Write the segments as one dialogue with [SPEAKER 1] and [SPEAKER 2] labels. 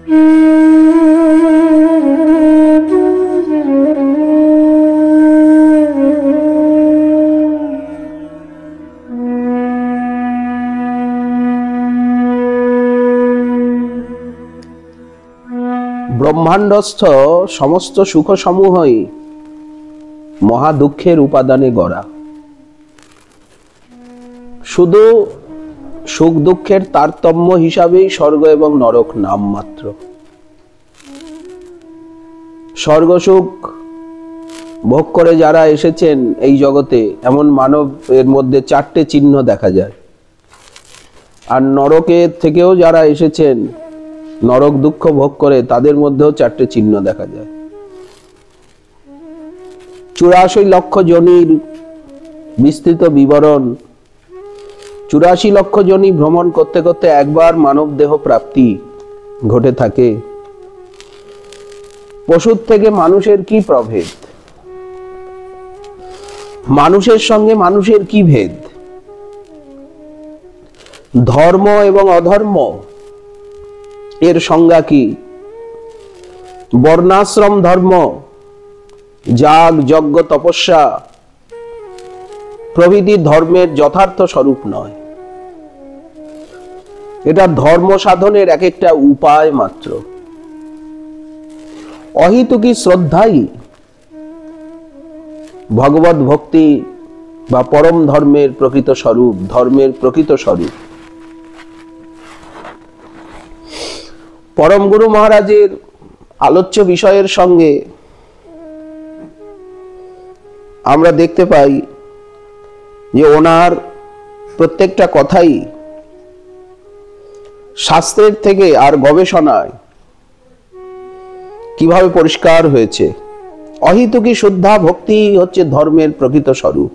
[SPEAKER 1] ব্রহ্মাণ্ডস্থ সমস্ত সুখ সমূহই মহা দুঃখের উপাদানে গড়া। শুধু সুখ দুঃখের তারতম্য হিসাবেই স্বর্গ এবং নরক নাম মাত্র। স্বর্গ সুখ ভোগ করে যারা এসেছেন এই জগতে, এমন মানব এর মধ্যে 4টে চিহ্ন দেখা যায়। আর নরকের থেকেও যারা এসেছেন নরক দুঃখ ভোগ করে, তাদের মধ্যেও 4টে চিহ্ন দেখা যায়। 84 লক্ষ যোনির বিস্তৃত বিবরণ। 84 লক্ষ যোনি ভ্রমণ করতে করতে একবার মানব দেহ প্রাপ্তি ঘটে থাকে। পশুর থেকে মানুষের কি প্রভেদ? মানুষের সঙ্গে মানুষের কি ভেদ? ধর্ম এবং অধর্ম এর সংজ্ঞা কি? বর্ণাশ্রম ধর্ম, যাগ যজ্ঞ তপস্যা প্রভৃতি ধর্মের যথার্থ স্বরূপ নয়। এটা ধর্ম সাধনের এক একটা উপায় মাত্র। অহিতুকী শ্রদ্ধাই ভগবত ভক্তি বা পরম ধর্মের প্রকৃত স্বরূপ, ধর্মের প্রকৃত স্বরূপ। পরম গুরু মহারাজের আলোচ্য বিষয়ের সঙ্গে আমরা দেখতে পাই যে ওনার প্রত্যেকটা কথাই শাস্ত্রের থেকে আর গবেষণায় কিভাবে পরিষ্কার হয়েছে। অহিতুকী শুদ্ধা ভক্তি হচ্ছে ধর্মের প্রকৃত স্বরূপ।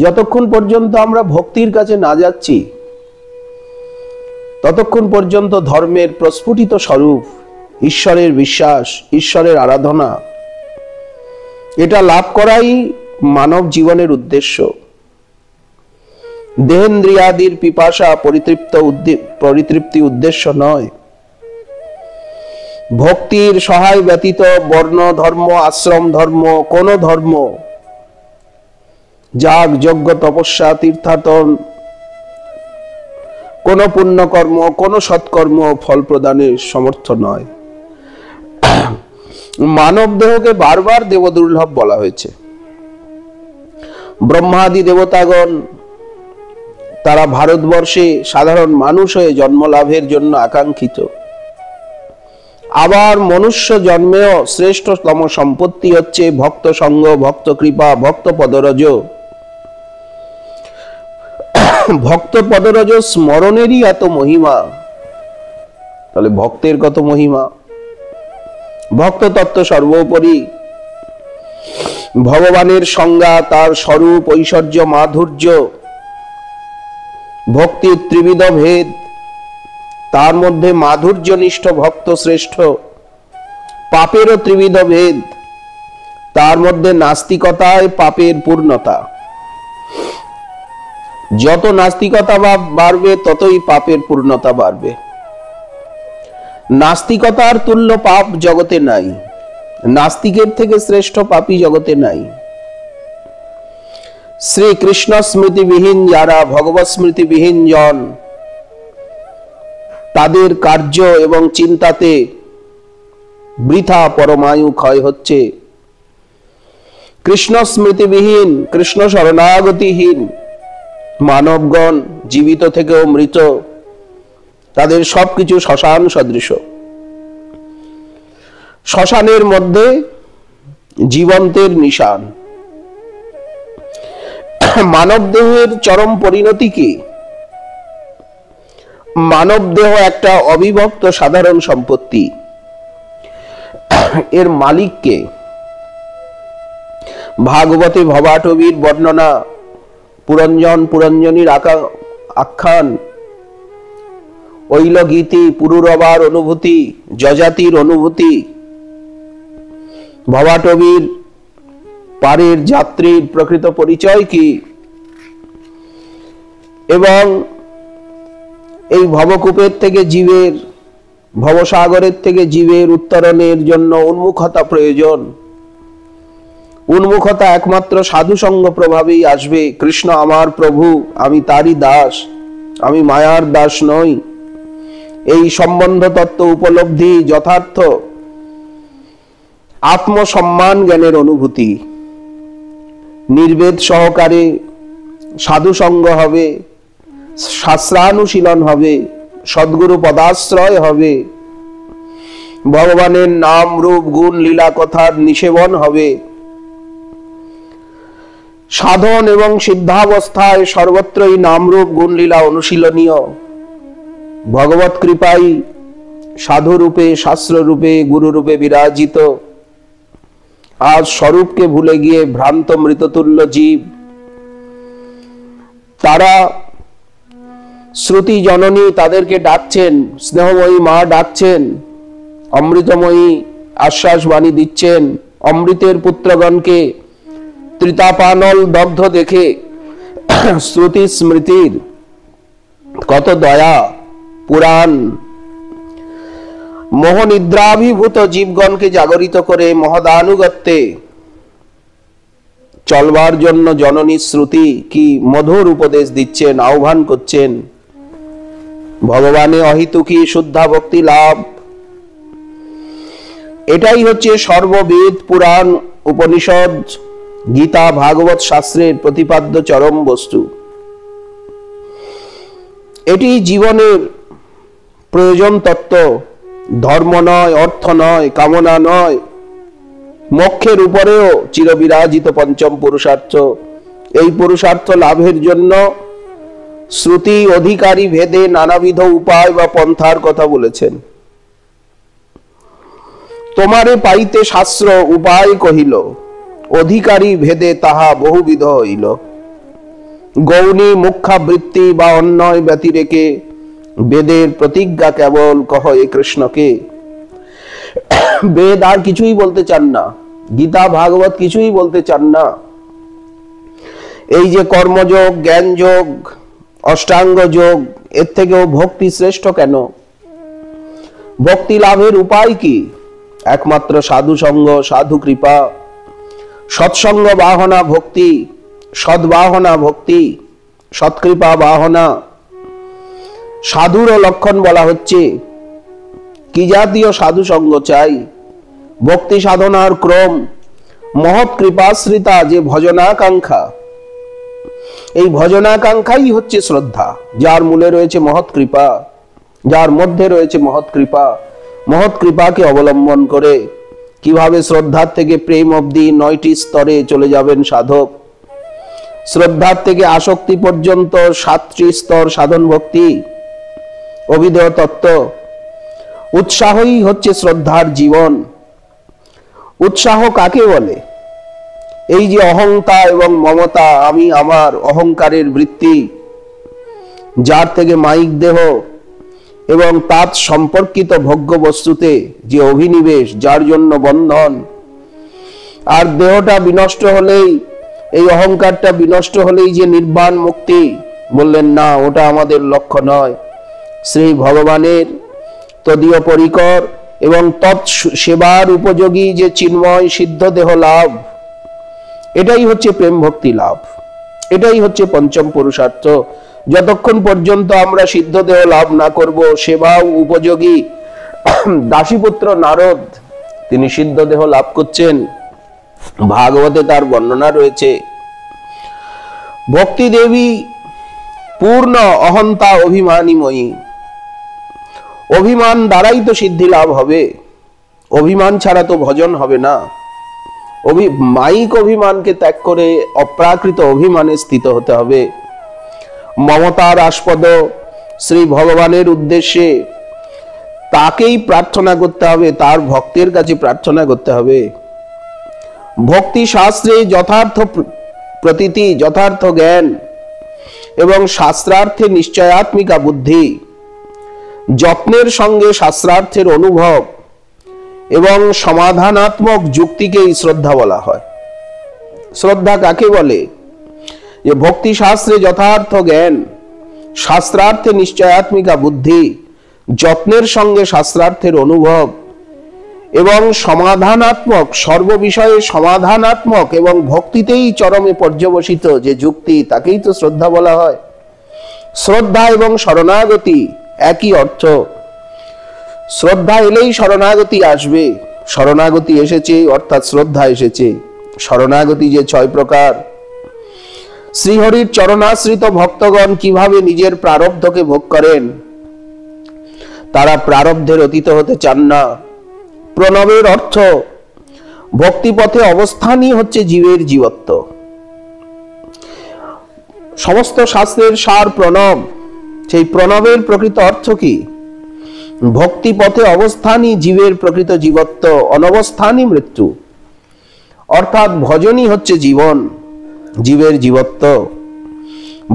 [SPEAKER 1] যতক্ষণ পর্যন্ত আমরা ভক্তির কাছে না যাচ্ছি, ততক্ষণ পর্যন্ত ধর্মের প্রস্ফুটিত স্বরূপ, ঈশ্বরের বিশ্বাস, ঈশ্বরের আরাধনা, এটা লাভ করাই মানব জীবনের উদ্দেশ্য। দেহেন্দ্রিয়াদির পিপাসা পরিতৃপ্তি উদ্দেশ্য নয়। ভক্তির সহায় ব্যতীত বর্ণ ধর্ম, আশ্রম ধর্ম, কোন ধর্ম, যাগ যজ্ঞ তপস্যা তীর্থাটন, কোন পুণ্যকর্ম, কোন সৎকর্ম ফল প্রদানের সমর্থ নয়। মানব দেহকে বারবার দেবদুর্লভ বলা হয়েছে। ব্রহ্মাদি দেবতাগণ তারা ভারতবর্ষে সাধারণ মানুষ হয়ে জন্ম লাভের জন্য আকাঙ্ক্ষিত। আবার মনুষ্য জন্মেও শ্রেষ্ঠতম সম্পত্তি হচ্ছে ভক্ত সঙ্গ, ভক্ত কৃপা, ভক্ত পদরজ। ভক্ত পদরজ স্মরণেরই এত মহিমা, তাহলে ভক্তের কত মহিমা। ভক্ত তত্ত্ব সর্বোপরি। ভগবানের সংজ্ঞা, তার স্বরূপ, ঐশ্বর্য, মাধুর্য, ভক্তির ত্রিবিধ ভেদ, তার মধ্যে মাধুর্যনিষ্ঠ ভক্ত শ্রেষ্ঠ। পাপেরও ত্রিবিধ ভেদ, তার মধ্যে নাস্তিকতায় পাপের পূর্ণতা। যত নাস্তিকতা বাড়বে ততই পাপের পূর্ণতা বাড়বে। নাস্তিকতার তুল্য পাপ জগতে নাই, নাস্তিকের থেকে শ্রেষ্ঠ পাপী জগতে নাই। শ্রীকৃষ্ণ স্মৃতিবিহীন যারা, ভগবত স্মৃতিবিহীন জন, তাদের কার্য এবং চিন্তাতে বৃথা পরমায়ু ক্ষয় হচ্ছে। কৃষ্ণ স্মৃতিবিহীন, কৃষ্ণ শরণাগতিহীন মানবগণ জীবিত থেকেও মৃত, তাদের সবকিছু শ্মশান সদৃশ। শ্মশানের মধ্যে জীবন্তের নিশান। মানব দেহের চরম পরিণতি কি? মানব দেহ একটা অবিভক্ত সাধারণ সম্পত্তি। এর মালিক কে? ভাগবতে ভবাটবীর বর্ণনা, পুরঞ্জন পুরঞ্জনীর আখ্যান, ঐলগীতি, পুরুরবার অনুভূতি, যজাতির অনুভূতি, ভবাটবীর পারের যাত্রীর প্রকৃত পরিচয় কি, এবং এই ভবকূপের থেকে জীবের ভবসাগরের থেকে জীবের উত্তরণের জন্য উন্মুখতা প্রয়োজন। উন্মুখতা একমাত্র সাধু সঙ্গ প্রভাবেই আসবে। কৃষ্ণ আমার প্রভু, আমি তারই দাস, আমি মায়ার দাস নই। এই সম্বন্ধ তত্ত্ব উপলব্ধি যথার্থ আত্মসম্মান জ্ঞানের অনুভূতি। নির্বেদ সহকারে সাধু সঙ্গ হবে, শাস্ত্রানুশীলন হবে, সদ্গুরু পদাশ্রয় হবে, ভগবানের নাম রূপ গুণ লীলা কথার নিষেবন হবে। সাধন এবং সিদ্ধাবস্থায় সর্বত্রই নামরূপ গুণ লীলা অনুশীলনীয়। ভগবত কৃপাই সাধু রূপে, শাস্ত্র রূপে, গুরু রূপে বিরাজিত। আজ স্বরূপকে ভুলে গিয়ে ভ্রান্ত মৃততুল্য জীব, তারা শ্রুতি জননী তাদেরকে ডাকছেন, স্নেহময়ী মা ডাকছেন, অমৃতময়ী আশ্বাস বাণী দিচ্ছেন। অমৃতের পুত্রগণকে ত্রিতাপানল দগ্ধ দেখে শ্রুতি স্মৃতির কত দয়া। পুরাণ মোহনিদ্রাভিভূত জীবগণকে জাগরিত করে মহদানুগত্যে চলবার জন্য জননী শ্রুতি কি মধুর উপদেশ দিচ্ছেন, আহ্বান করছেন। ভগবানে অহিতুকী শুদ্ধা ভক্তি লাভ, এটাই হচ্ছে সর্ববেদ পুরাণ উপনিষদ গীতা ভাগবত শাস্ত্রের প্রতিপাদ্য চরম বস্তু। এটি জীবনের প্রয়োজন তত্ত্ব। ধর্ম নয়, অর্থ নয়, কামনা নয়, মোক্ষের উপরেও চিরবিরাজিত পঞ্চম পুরুষার্থ। এই পুরুষার্থ লাভের জন্য শ্রুতি অধিকারী ভেদে নানাবিধ উপায় বা পন্থার কথা বলেছেন। তোমারে পাইতে শাস্ত্র উপায় কহিল, অধিকারী ভেদে তাহা বহুবিধ হইল। গৌণী মুখ্যাবৃত্তি বা অন্যয় ব্যতিরেকে বেদের প্রতিজ্ঞা কেবল কহ এ কৃষ্ণকে। বেদ আর কিছুই বলতে চান না, গীতা ভাগবত কিছুই বলতে চান না। এই যে কর্মযোগ, জ্ঞান যোগ, অষ্টাঙ্গ যোগ, এর থেকেও ভক্তি শ্রেষ্ঠ কেন? ভক্তি লাভের উপায় কি? একমাত্র সাধু সঙ্গ, সাধু কৃপা, সৎসঙ্গ বাহনা ভক্তি, সদ্বাহনা ভক্তি, সৎকৃপা বাহনা। সাধুর লক্ষণ বলা হচ্ছে কি জাতীয় সাধু সঙ্গ চাই? ভক্তি সাধনার ক্রম, মহৎ কৃপাশ্রিতা যে ভজনাকাঙ্ক্ষা, এই ভজনাকাঙ্ক্ষাই হচ্ছে শ্রদ্ধা, যার মূলে রয়েছে মহৎ কৃপা, যার মধ্যে রয়েছে মহৎ কৃপা। মহৎ কৃপাকে অবলম্বন করে কিভাবে শ্রদ্ধার থেকে প্রেম অবধি 9টি স্তরে চলে যাবেন সাধক। শ্রদ্ধার থেকে আসক্তি পর্যন্ত 7টি স্তর সাধন ভক্তি, অভিধেয় তত্ত্ব। উৎসাহই হচ্ছে শ্রদ্ধার জীবন। উৎসাহ কাকে বলে? এই যে অহংতা এবং মমতা, আমি আমার, অহংকারের বৃত্তি, যার থেকে মাইক দেহ এবং তার সম্পর্কিত ভোগ্য বস্তুতে যে অভিনিবেশ, যার জন্য বন্ধন। আর দেহটা বিনষ্ট হলেই, এই অহংকারটা বিনষ্ট হলেই যে নির্বাণ মুক্তি, বললেন না, ওটা আমাদের লক্ষ্য নয়। শ্রী ভগবানের তদীয় পরিকর এবং তৎ সেবার উপযোগী যে চিন্ময় সিদ্ধ দেহ লাভ, এটাই হচ্ছে প্রেম ভক্তি লাভ, এটাই হচ্ছে পঞ্চম পুরুষার্থ। যতক্ষণ পর্যন্ত আমরা সিদ্ধ দেহ লাভ না করব, সেবা উপযোগী দাসীপুত্র নারদ তিনি সিদ্ধ দেহ লাভ করছেন, ভাগবতে তার বর্ণনা রয়েছে। ভক্তি দেবী পূর্ণ অহন্তা অভিমানীময়ী। অভিমান দ্বারাই তো সিদ্ধি লাভ হবে, অভিমান ছাড়া তো ভজন হবে না। মাইক অভিমানকে ত্যাগ করে অপ্রাকৃত অভিমানে স্থিত হতে হবে। মমতার আস্পদ শ্রী ভগবানের উদ্দেশ্যে তাকেই প্রার্থনা করতে হবে, তার ভক্তের কাছে প্রার্থনা করতে হবে। ভক্তি শাস্ত্রে যথার্থ প্রতীতি, যথার্থ জ্ঞান এবং শাস্ত্রার্থে নিশ্চয়াত্মিকা বুদ্ধি, যত্নের সঙ্গে শাস্ত্রার্থের অনুভব এবং সমাধানাত্মক যুক্তিকেই শ্রদ্ধা বলা হয়। শ্রদ্ধা কাকে বলে? যে ভক্তি শাস্ত্রে যথার্থ জ্ঞান, শাস্ত্রার্থে নিশ্চয়াত্মিকা বুদ্ধি, যত্নের সঙ্গে শাস্ত্রার্থের অনুভব এবং সমাধানাত্মক, সর্ববিষয়ে সমাধানাত্মক এবং ভক্তিতেই চরমে পর্যবসিত যে যুক্তি, তাকেই তো শ্রদ্ধা বলা হয়। শ্রদ্ধা এবং শরণাগতি একই অর্থ। শ্রদ্ধা এলেই শরণাগতি আসবে, শরণাগতি এসেছে অর্থাৎ শ্রদ্ধা এসেছে। শরণাগতি যে 6 প্রকার। শ্রীহরির চরণাশ্রিত ভক্তগণ কিভাবে নিজের প্রারব্ধকে ভোগ করেন? তারা প্রারব্ধের অতীত হতে চান না। প্রণবের অর্থ ভক্তিপথে অবস্থানই হচ্ছে জীবের জীবত্ব। সমস্ত শাস্ত্রের সার প্রণব। সেই প্রণবের প্রকৃত অর্থ কি? ভক্তি পথে অবস্থানই জীবের প্রকৃত জীবত্ব, অনবস্থানই মৃত্যু। অর্থাৎ ভজনই হচ্ছে জীবন, জীবের জীবত্ব।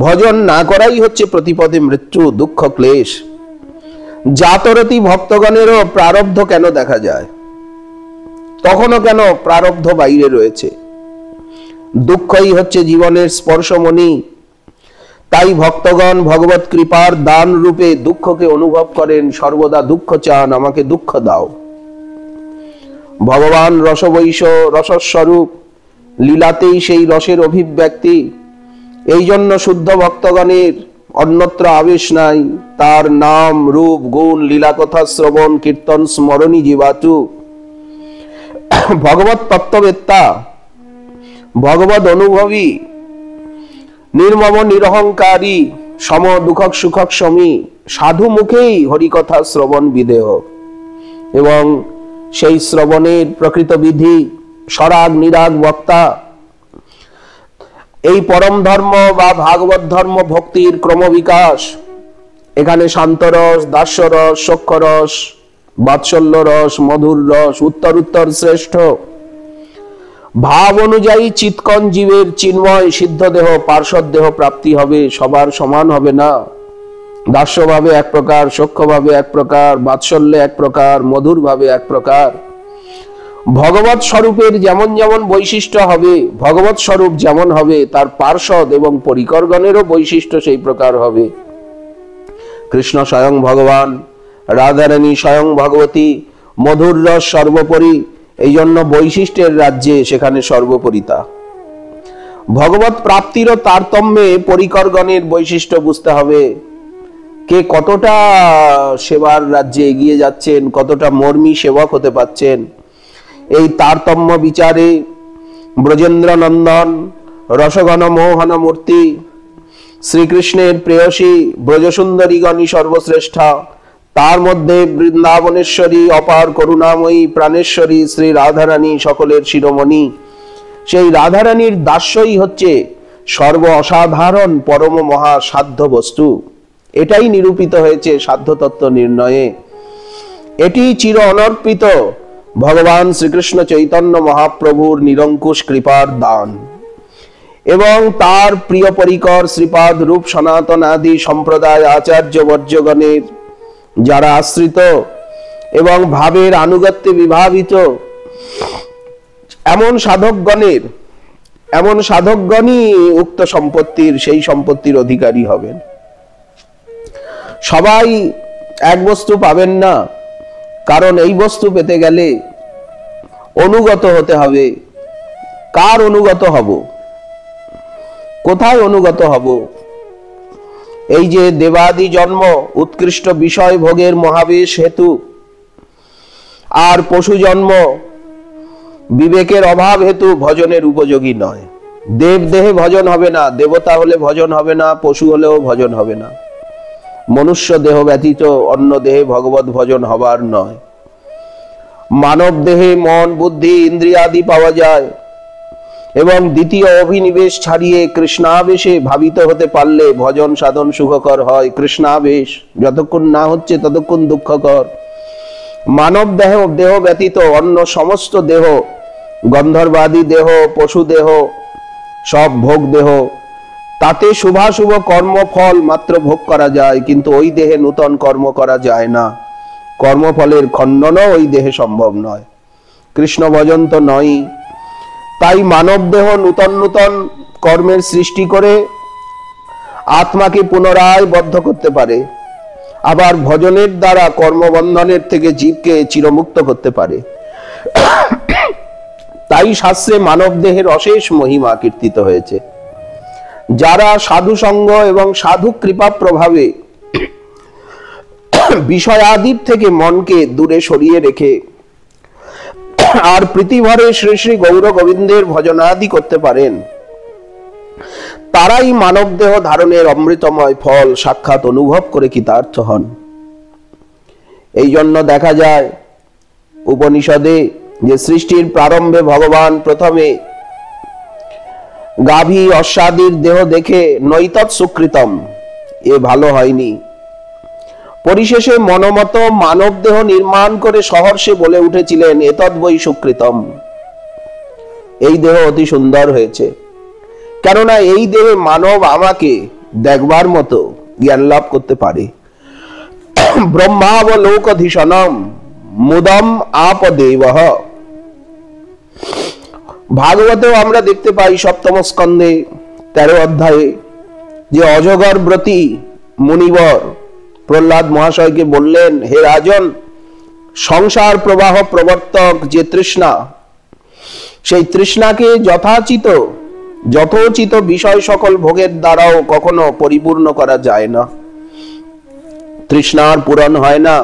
[SPEAKER 1] ভজন না করাই হচ্ছে প্রতিপদে মৃত্যু, দুঃখ, ক্লেশ। জাতরতি ভক্তগণেরও প্রারব্ধ কেন দেখা যায়? তখনও কেন প্রারব্ধ বাইরে রয়েছে? দুঃখই হচ্ছে জীবনের স্পর্শমণি। তাই ভক্তগণ ভগবত কৃপার দান রূপে দুঃখকে অনুভব করেন, সর্বদা দুঃখ চান, আমাকে দুঃখ দাও। ভগবান রসবৈষ, রসস্বরূপ, লীলাতেই সেই রসের অভিব্যক্তি। এই জন্য শুদ্ধ ভক্তগণের অন্যত্র আবেশ নাই। তার নাম, রূপ, গুণ, লীলা কথা শ্রবণ, কীর্তন, স্মরণী জীবাতু। ভগবত তত্ত্ববেত্তা, ভগবত অনুভবী, নির্মম নিরহংকারী, সম দুঃখক সুখক সমী, সাধু মুখেই হরিকথা শ্রবণ বিদেহ। এবং সেই শ্রবণের প্রকৃত বিধি সরাগ নিরাগ বক্তা। এই পরম ধর্ম বা ভাগবত ধর্ম ভক্তির ক্রমবিকাশ। এখানে শান্তরস, দাস্যরস, সখ্যরস, বাৎসল্য রস, মধুর রস উত্তর উত্তর শ্রেষ্ঠ। ভাব অনুযায়ী চিৎকন জীবের চিন্ময় সিদ্ধ দেহ, পার্শ্বদ দেহ প্রাপ্তি হবে। সবার সমান হবে না। দাস্য ভাবে এক প্রকার, সখ্য ভাবে এক প্রকার, বাৎসল্যে এক প্রকার, মধুর ভাবে এক প্রকার। ভগবত স্বরূপের যেমন যেমন বৈশিষ্ট্য হবে, ভগবত স্বরূপ যেমন হবে, তার পার্শ্বদ এবং পরিকরগণেরও বৈশিষ্ট্য সেই প্রকার হবে। কৃষ্ণ স্বয়ং ভগবান, রাধারানী স্বয়ং ভগবতী, মধুর রস সর্বোপরি। এই জন্য বৈশিষ্ট্যের রাজ্যে সেখানে সর্বোপরিতা। ভগবত প্রাপ্তিরও তারতম্যে পরিকরগণের বৈশিষ্ট্য বুঝতে হবে। কে কতটা সেবার রাজ্যে এগিয়ে যাচ্ছেন, কতটা মর্মী সেবক হতে পাচ্ছেন, এই তারতম্য বিচারে ব্রজেন্দ্র নন্দন, রসঘন মোহন মূর্তি, শ্রীকৃষ্ণের প্রেয়সী ব্রজসুন্দরীগণই সর্বশ্রেষ্ঠা। তার মধ্যে বৃন্দাবনেশ্বরী, অপার করুণাময়ী প্রাণেশ্বরী শ্রী রাধারানী সকলের শিরোমণি। সেই রাধারানীর দাস্যই হচ্ছে সর্ব অসাধারণ পরম মহা সাধ্য বস্তু। এটাই নিরূপিত হয়েছে সাধ্য তত্ত্ব নির্ণয়ে। এটি চির অনর্পিত ভগবান শ্রীকৃষ্ণ চৈতন্য মহাপ্রভুর নিরঙ্কুশ কৃপার দান এবং তার প্রিয় পরিকর শ্রীপাদ রূপ সনাতন আদি সম্প্রদায় আচার্য বর্যগণের যারা আশ্রিত এবং ভাবের আনুগত্যে বিভাবিত এমন সাধকগণই উক্ত সম্পত্তির, সেই সম্পত্তির অধিকারী হবেন। সবাই এক বস্তু পাবেন না, কারণ এই বস্তু পেতে গেলে অনুগত হতে হবে। কার অনুগত হব? কোথায় অনুগত হব? এই যে দেবাদি জন্ম উৎকৃষ্ট বিষয় ভোগের মহাবেশ হেতু, আর পশু জন্ম বিবেকের অভাব হেতু ভজনের উপযোগী নয়। দেব দেহে ভজন হবে না, দেবতা হলে ভজন হবে না, পশু হলেও ভজন হবে না। মনুষ্য দেহ ব্যতীত অন্য দেহে ভগবত ভজন হবার নয়। মানব দেহে মন, বুদ্ধি, ইন্দ্রিয়াদি পাওয়া যায় এবং দ্বিতীয় অভিনিবেশ ছাড়িয়ে কৃষ্ণাবেশে ভাবিত হতে পারলে ভজন সাধন সুখকর হয়। কৃষ্ণাবেশ যতক্ষণ না হচ্ছে ততক্ষণ দুঃখকর। মানব দেহ ব্যতীত অন্য সমস্ত দেহ, গন্ধর্বাদী দেহ, পশু দেহ, সব ভোগ দেহ, তাতে শুভাশুভ কর্মফল মাত্র ভোগ করা যায়, কিন্তু ওই দেহে নূতন কর্ম করা যায় না। কর্মফলের খণ্ডনও ওই দেহে সম্ভব নয়। কৃষ্ণ ভজন তো নয়। তাই মানব দেহ নূতন নূতন কর্মের সৃষ্টি করে আত্মাকে পুনরায় বদ্ধ করতে পারে। আবার ভজনের দ্বারা কর্মবন্ধনের থেকে জীবকে চিরমুক্ত করতে পারে। তাই শাস্ত্রে মানব দেহের অশেষ মহিমা কীর্তিত হয়েছে। যারা সাধু সঙ্গ এবং সাধু কৃপা প্রভাবে বিষয়াদির থেকে মনকে দূরে সরিয়ে রেখে আর প্রীতিভরে শ্রী শ্রী গৌর গোবিন্দের ভজনাদি করতে পারেন, তারাই মানব দেহ ধারণের অমৃতময় ফল সাক্ষাৎ অনুভব করে কৃতার্থ হন। এই জন্য দেখা যায় উপনিষদে যে সৃষ্টির প্রারম্ভে ভগবান প্রথমে গাভী অশ্বাদির দেহ দেখে নৈতৎ সুকৃতম, এ ভালো হয়নি, পরিশেষে মনোমত মানব দেহ নির্মাণ করে সহর্ষে বলে উঠেছিলেন এতদ বৈ সুকৃতম, এই দেহ অতি সুন্দর হয়েছে, কেননা এই দেহে মানব আমাকে দেখবার মতো জ্ঞান লাভ করতে পারে। ব্রহ্মাবলোকধীশনম মুদম আপদেবঃ। ভাগবতেও আমরা দেখতে পাই সপ্তম স্কন্ধে 13 অধ্যায়ে যে অজগর ব্রতী মুনিবর প্রহ্লাদ মহাশয়কে বললেন, হে রাজন, সংসার প্রবাহ প্রবর্তক যে তৃষ্ণা, সেই তৃষ্ণাকে যথোচিত বিষয় সকল ভোগের দ্বারাও কখনো পরিপূর্ণ করা যায় না। তৃষ্ণার পূরণ হয় না।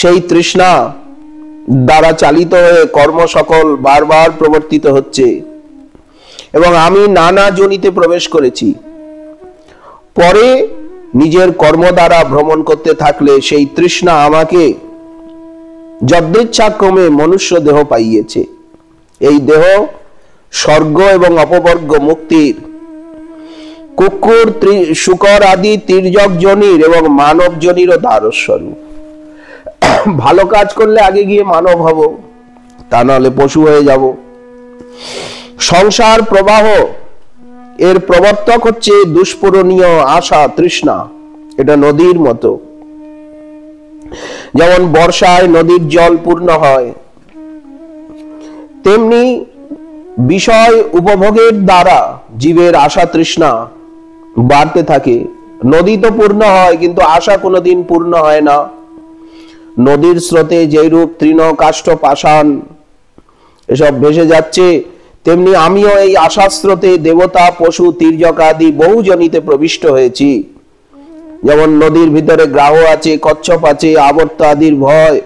[SPEAKER 1] সেই তৃষ্ণা দ্বারা চালিত হয়ে কর্ম সকল বারবার প্রবর্তিত হচ্ছে এবং আমি নানা যোনিতে প্রবেশ করেছি। পরে নিজের কর্ম দ্বারা ভ্রমণ করতে থাকলে সেই তৃষ্ণা আমাকে যদৃচ্ছাক্রমে মনুষ্য দেহ পাইয়েছে। এই দেহ স্বর্গ এবং অপবর্গ মুক্তির, কুকুর শুকর আদি তির্যক জনির এবং মানব জনিরও দ্বারস্বরূপ। ভালো কাজ করলে আগে গিয়ে মানব হব, তা নাহলে পশু হয়ে যাব। সংসার প্রবাহ এর প্রবর্তক হচ্ছে দুষ্পূরণীয় আশা তৃষ্ণা। এটা নদীর মতো, যেমন বর্ষায় নদীর জল পূর্ণ হয়, তেমনি বিষয় উপভোগের দ্বারা জীবের আশা তৃষ্ণা বাড়তে থাকে। নদী তো পূর্ণ হয়, কিন্তু আশা কোনোদিন পূর্ণ হয় না। নদীর স্রোতে যেরূপ তৃণ কাষ্ঠ পাষাণ এসব ভেসে যাচ্ছে, তেমনি আমিও এই আশা স্রোতে দেবতা পশু তির্যক আদি বহু জনিতে প্রবিষ্ট হয়েছি। যেমন নদীর ভিতরে গ্রাহ আছে, কচ্ছপ আছে, আবর্ত আদির ভয়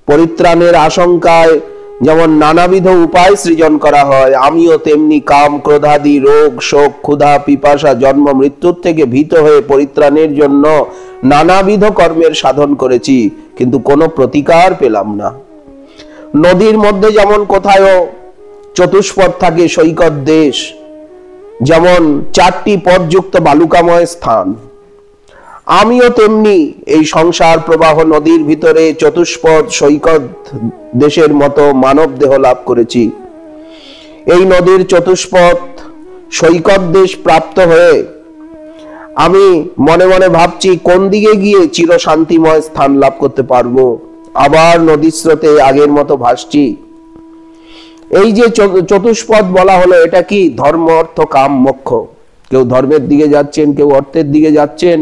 [SPEAKER 1] পরিত্রাণের আশঙ্কায় যেমন নানাবিধ উপায় সৃজন করা হয়, আমিও তেমনি কাম ক্রোধাদি রোগ শোক ক্ষুধা পিপাসা জন্ম মৃত্যুর থেকে ভীত হয়ে পরিত্রাণের জন্য নানাবিধ কর্মের সাধন করেছি, কিন্তু কোনো প্রতিকার পেলাম না। নদীর মধ্যে যেমন কোথায়ও চতুষ্পদ থাকে সৈকত দেশ, যেমন 4টি পদযুক্ত বালুকাময় স্থান, আমিও তেমনি এই সংসার প্রবাহ নদীর ভিতরে চতুষ্পদ সৈকত দেশের মতো মানব দেহ লাভ করেছি। এই নদীর চতুষ্পদ সৈকত দেশ প্রাপ্ত হয়ে আমি মনে মনে ভাবছি কোন দিকে গিয়ে চির শান্তিময় স্থান লাভ করতে পারবো। আবার নদীর স্রোতে আগের মতো ভাসছি। এই যে চতুষ্পদ বলা হলো, এটা কি? ধর্ম অর্থ কাম মোক্ষ। কেউ ধর্মের দিকে যাচ্ছেন, কেউ অর্থের দিকে যাচ্ছেন,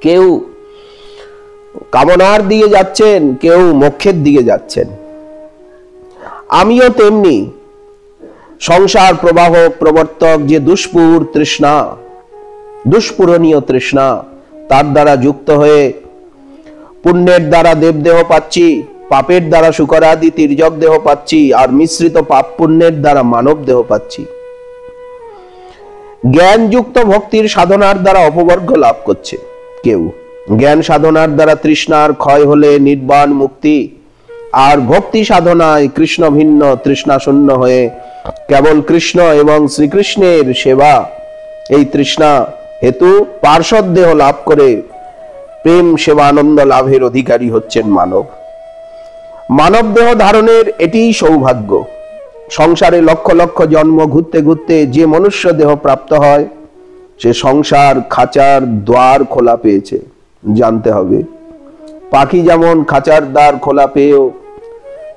[SPEAKER 1] কেউ কামনার দিকে যাচ্ছেন, কেউ মোক্ষের দিকে যাচ্ছেন। আমিও তেমনি সংসার প্রবাহ প্রবর্তক যে দুষ্পুর তৃষ্ণা, দুষ্পূরণীয় তৃষ্ণা, তার দ্বারা যুক্ত হয়ে পুণ্যের দ্বারা দেবদেহ পাচ্ছি, পাপের দ্বারা শুকর আদি তির্যক দেহ পাচ্ছি, আর মিশ্রিত পাপ পুণ্যের দ্বারা মানব দেহ পাচ্ছি। জ্ঞানযুক্ত ভক্তির সাধনার দ্বারা অপবর্গ লাভ করছে কেউ, জ্ঞান সাধনার দ্বারা তৃষ্ণার ক্ষয় হলে নির্বাণ মুক্তি, আর ভক্তি সাধনায় কৃষ্ণ ভিন্ন তৃষ্ণা শূন্য হয়ে কেবল কৃষ্ণ এবং শ্রীকৃষ্ণের সেবা এই তৃষ্ণা হেতু পার্ষদ দেহ লাভ করে প্রেম সেবানন্দ লাভের অধিকারী হচ্ছেন মানব। মানব দেহ ধারণের এটিই সৌভাগ্য। সংসারে লক্ষ লক্ষ জন্ম ঘুরতে ঘুরতে যে মনুষ্য দেহ প্রাপ্ত হয়, সে সংসার খাঁচার দ্বার খোলা পেয়েছে, জানতে হবে। পাখি যেমন খাঁচার দ্বার খোলা পেয়েও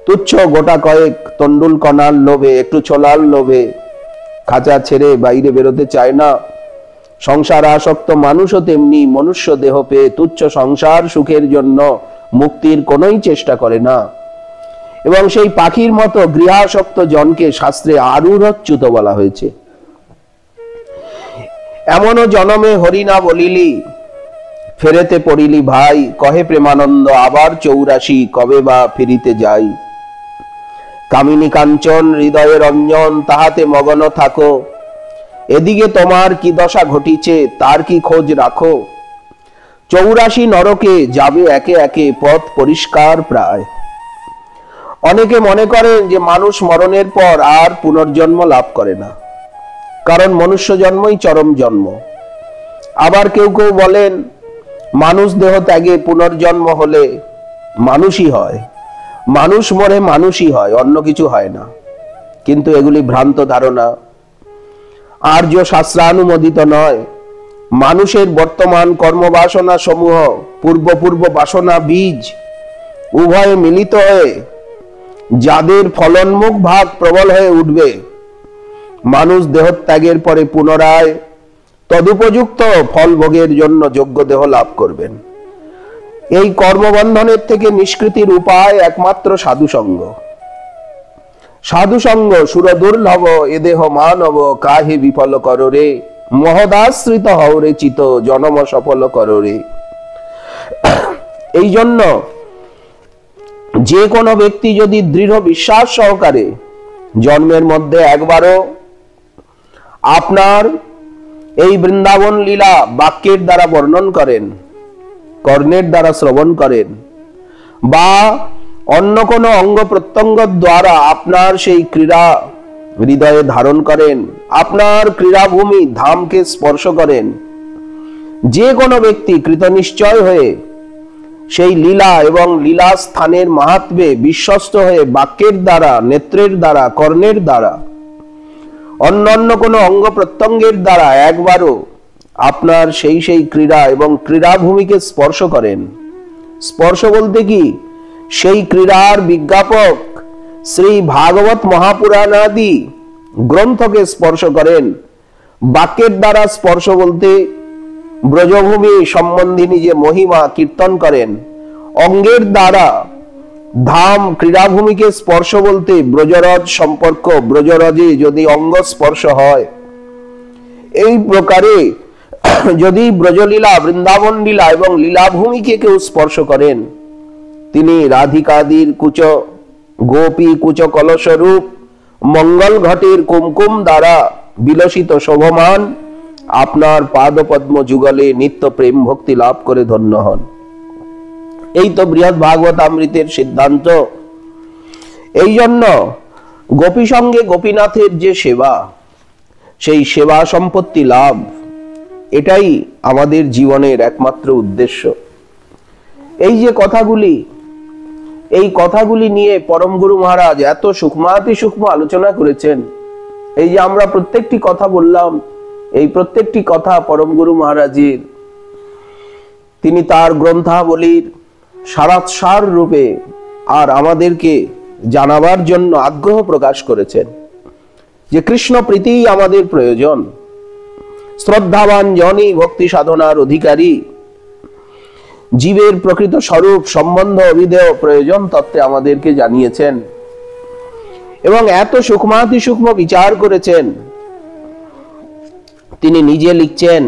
[SPEAKER 1] তুচ্ছ গোটা কয়েক তন্ডুল কণার লোভে, একটু ছোলার লোভে খাঁচা ছেড়ে বাইরে বেরোতে চায় না, সংসার আসক্ত মানুষও তেমনি মনুষ্য দেহ পেয়ে তুচ্ছ সংসার সুখের জন্য মুক্তির কোনোই চেষ্টা করে না, এবং সেই পাখির মতো গৃহাসক্ত জনকে শাস্ত্রে আরূঢ়চ্যুত বলা হয়েছে। এমনও জনমে হরি না বলিলি, ফেরেতে পড়িলি ভাই, কহে প্রেমানন্দ আবার 84 কবে বা ফিরিতে যাই। কামিনী কাঞ্চন হৃদয়ে রঞ্জন, তাহাতে মগন থাকো, এদিকে তোমার কি দশা ঘটিছে তার কি খোঁজ রাখো। 84 নরকে যাবে একে একে, পথ পরিষ্কার প্রায়। অনেকে মনে করেন যে মানুষ মরণের পর আর পুনর্জন্ম লাভ করে না, কারণ মনুষ্য জন্মই চরম জন্ম। আবার কেউ কেউ বলেন মানুষ দেহ ত্যাগে পুনর্জন্ম হলে মানুষই হয়, মানুষ মরে মানুষই হয়, অন্য কিছু হয় না। কিন্তু এগুলি ভ্রান্ত ধারণা, আর্য শাস্ত্রানুমোদিত নয়। মানুষের বর্তমান কর্মবাসনা সমূহ পূর্ব বাসনা বীজ উভয়ে মিলিত হয়ে যাদের ফলনমুখ ভাগ প্রবল হয়ে উঠবে, মানুষ দেহত্যাগের পরে পুনরায় তদুপযুক্ত ফল ভোগের জন্য যোগ্য দেহ লাভ করবেন। এই কর্মবন্ধনের থেকে নিষ্কৃতির উপায় একমাত্র সাধুসঙ্গ। সাধুসঙ্গ সুর দুর্লভ, এ দেহ মানব কাহে বিফল কররে, মহদাশ্রিত হওরে চিত জনম সফল কররে। এই জন্য যে কোনো ব্যক্তি যদি দৃঢ় বিশ্বাস সহকারে জন্মের মধ্যে একবারও আপনার এই বৃন্দাবন লীলা বাক্যের দ্বারা বর্ণন করেন, কর্ণের দ্বারা শ্রবণ করেন, বা অন্য কোনো অঙ্গ প্রত্যঙ্গ দ্বারা আপনার সেই ক্রীড়া হৃদয়ে ধারণ করেন, আপনার ক্রীড়াভূমি ধামকে স্পর্শ করেন, যে কোনো ব্যক্তি কৃতনিশ্চয় হয়ে সেই লীলা এবং লীলা স্থানের মাহাত্ম্যে বিশ্বস্ত হয়ে বাক্যের দ্বারা, নেত্রের দ্বারা, কর্ণের দ্বারা, অন্যান্য কোনো অঙ্গ প্রত্যঙ্গের দ্বারা একবারও আপনার সেই ক্রীড়া এবং ক্রীড়াভূমিকে স্পর্শ করেন। স্পর্শ বলতে কি, সেই ক্রীড়ার বিজ্ঞাপক শ্রী ভাগবত মহাপুরাণ আদি গ্রন্থকে স্পর্শ করেন। বাক্যের দ্বারা স্পর্শ বলতে ব্রজভূমি সম্বন্ধিনী যে মহিমা কীর্তন করেন, অঙ্গের দ্বারা ধাম ক্রীড়াভূমিকে স্পর্শ বলতে ব্রজরজ সম্পর্ক, ব্রজরজে যদি অঙ্গ স্পর্শ হয়। এই প্রকারে যদি ব্রজলীলা, বৃন্দাবন লীলা এবং লীলাভূমিকে কেউ স্পর্শ করেন, তিনি রাধিকাদির কুচ গোপী কুচ কলস্বরূপ মঙ্গল ঘটের কুমকুম দ্বারা বিলসিত শোভমান আপনার পাদপদ্ম যুগলে নিত্য প্রেম ভক্তি লাভ করে ধন্য হন। এই তো বৃহৎ ভাগবতামৃতের সিদ্ধান্ত। এই জন্য গোপী সঙ্গে গোপীনাথের যে সেবা, সেই সেবা সম্পত্তি লাভ, এটাই আমাদের জীবনের একমাত্র উদ্দেশ্য। এই যে কথাগুলি, এই কথাগুলি নিয়ে পরম গুরু মহারাজ এত সূক্ষ্মাতি সূক্ষ্ম আলোচনা করেছেন। এই যে আমরা প্রত্যেকটি কথা বললাম, এই প্রত্যেকটি কথা পরম গুরু মহারাজের, তিনি তার গ্রন্থাবলীর সারাৎসার রূপে আর আমাদেরকে জানাবার জন্য আগ্রহ প্রকাশ করেছেন যে কৃষ্ণ প্রীতিই আমাদের প্রয়োজন। শ্রদ্ধাবান জনই ভক্তি সাধনার অধিকারী, জীবের প্রকৃত স্বরূপ সম্বন্ধ অভিধেয় প্রয়োজন তত্ত্বে আমাদেরকে জানিয়েছেন এবং এত সূক্ষ্মাতি সূক্ষ্ম বিচার করেছেন। তিনি নিজে লিখছেন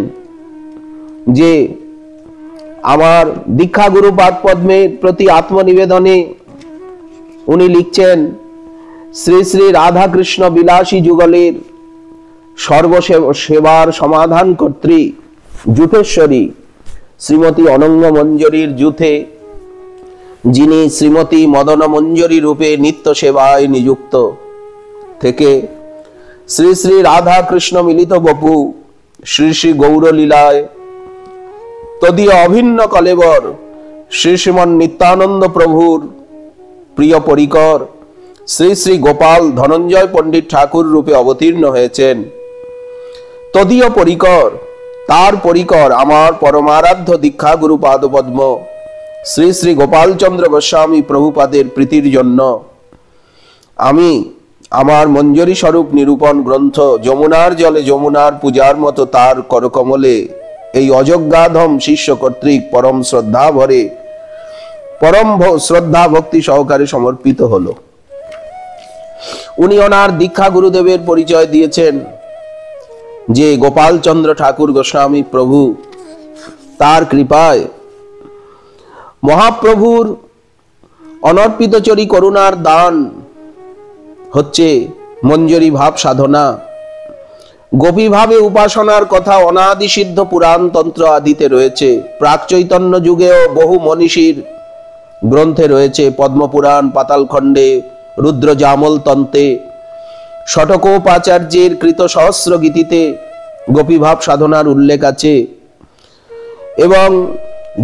[SPEAKER 1] যে আমার দীক্ষা গুরুপাদ পদ্মের প্রতি আত্মনিবেদনে উনি লিখছেন, শ্রী শ্রী রাধা কৃষ্ণ বিলাসী যুগলের সর্বসেবার সমাধান কর্ত্রী যুথেশ্বরী শ্রীমতী অনঙ্গ মঞ্জরীর যুথে, যিনি শ্রীমতী মদন মঞ্জরী রূপে নিত্য সেবায় নিযুক্ত থেকে শ্রী শ্রী রাধা কৃষ্ণ মিলিত বপু শ্রী শ্রী গৌরলীলায় তদীয় অভিন্ন কলেবর শ্রী শ্রীমন নিত্যানন্দ প্রভুর প্রিয় পরিকর শ্রী শ্রী গোপাল ধনঞ্জয় পণ্ডিত ঠাকুর রূপে অবতীর্ণ হয়েছেন। তদীয় পরিকর, তার পরিকর আমার পরমারাধ্য দীক্ষা গুরু পাদপদ্ম শ্রী শ্রী গোপালচন্দ্র গোস্বামী প্রভুপাদের প্রীতির জন্য আমি আমার মঞ্জরি স্বরূপ নিরূপণ গ্রন্থ যমুনার জলে যমুনার পূজার মতো তার করকমলে এই অযোগ্যাধম শিষ্য কর্তৃক পরম শ্রদ্ধা ভরে পরম শ্রদ্ধা ভক্তি সহকারে সমর্পিত হলো। উনি ওনার দীক্ষা গুরুদেবের পরিচয় দিয়েছেন যে গোপাল চন্দ্র ঠাকুর গোস্বামী প্রভু, তার কৃপায় মহাপ্রভুর অনর্পিতচরী করুণার দান হচ্ছে মঞ্জরি ভাব সাধনা। গোপী ভাবে উপাসনার কথা অনাদি সিদ্ধ পুরাণ তন্ত্র আদিতে রয়েছে, প্রাক চৈতন্য যুগেও বহু মনীষীর গ্রন্থে রয়েছে। পদ্মপুরাণ, পাতালখণ্ডে, রুদ্র জামল তন্ত্রে, ষটকোপাচার্যের কৃত সহস্র গীতিতে গোপীভাব সাধনার উল্লেখ আছে এবং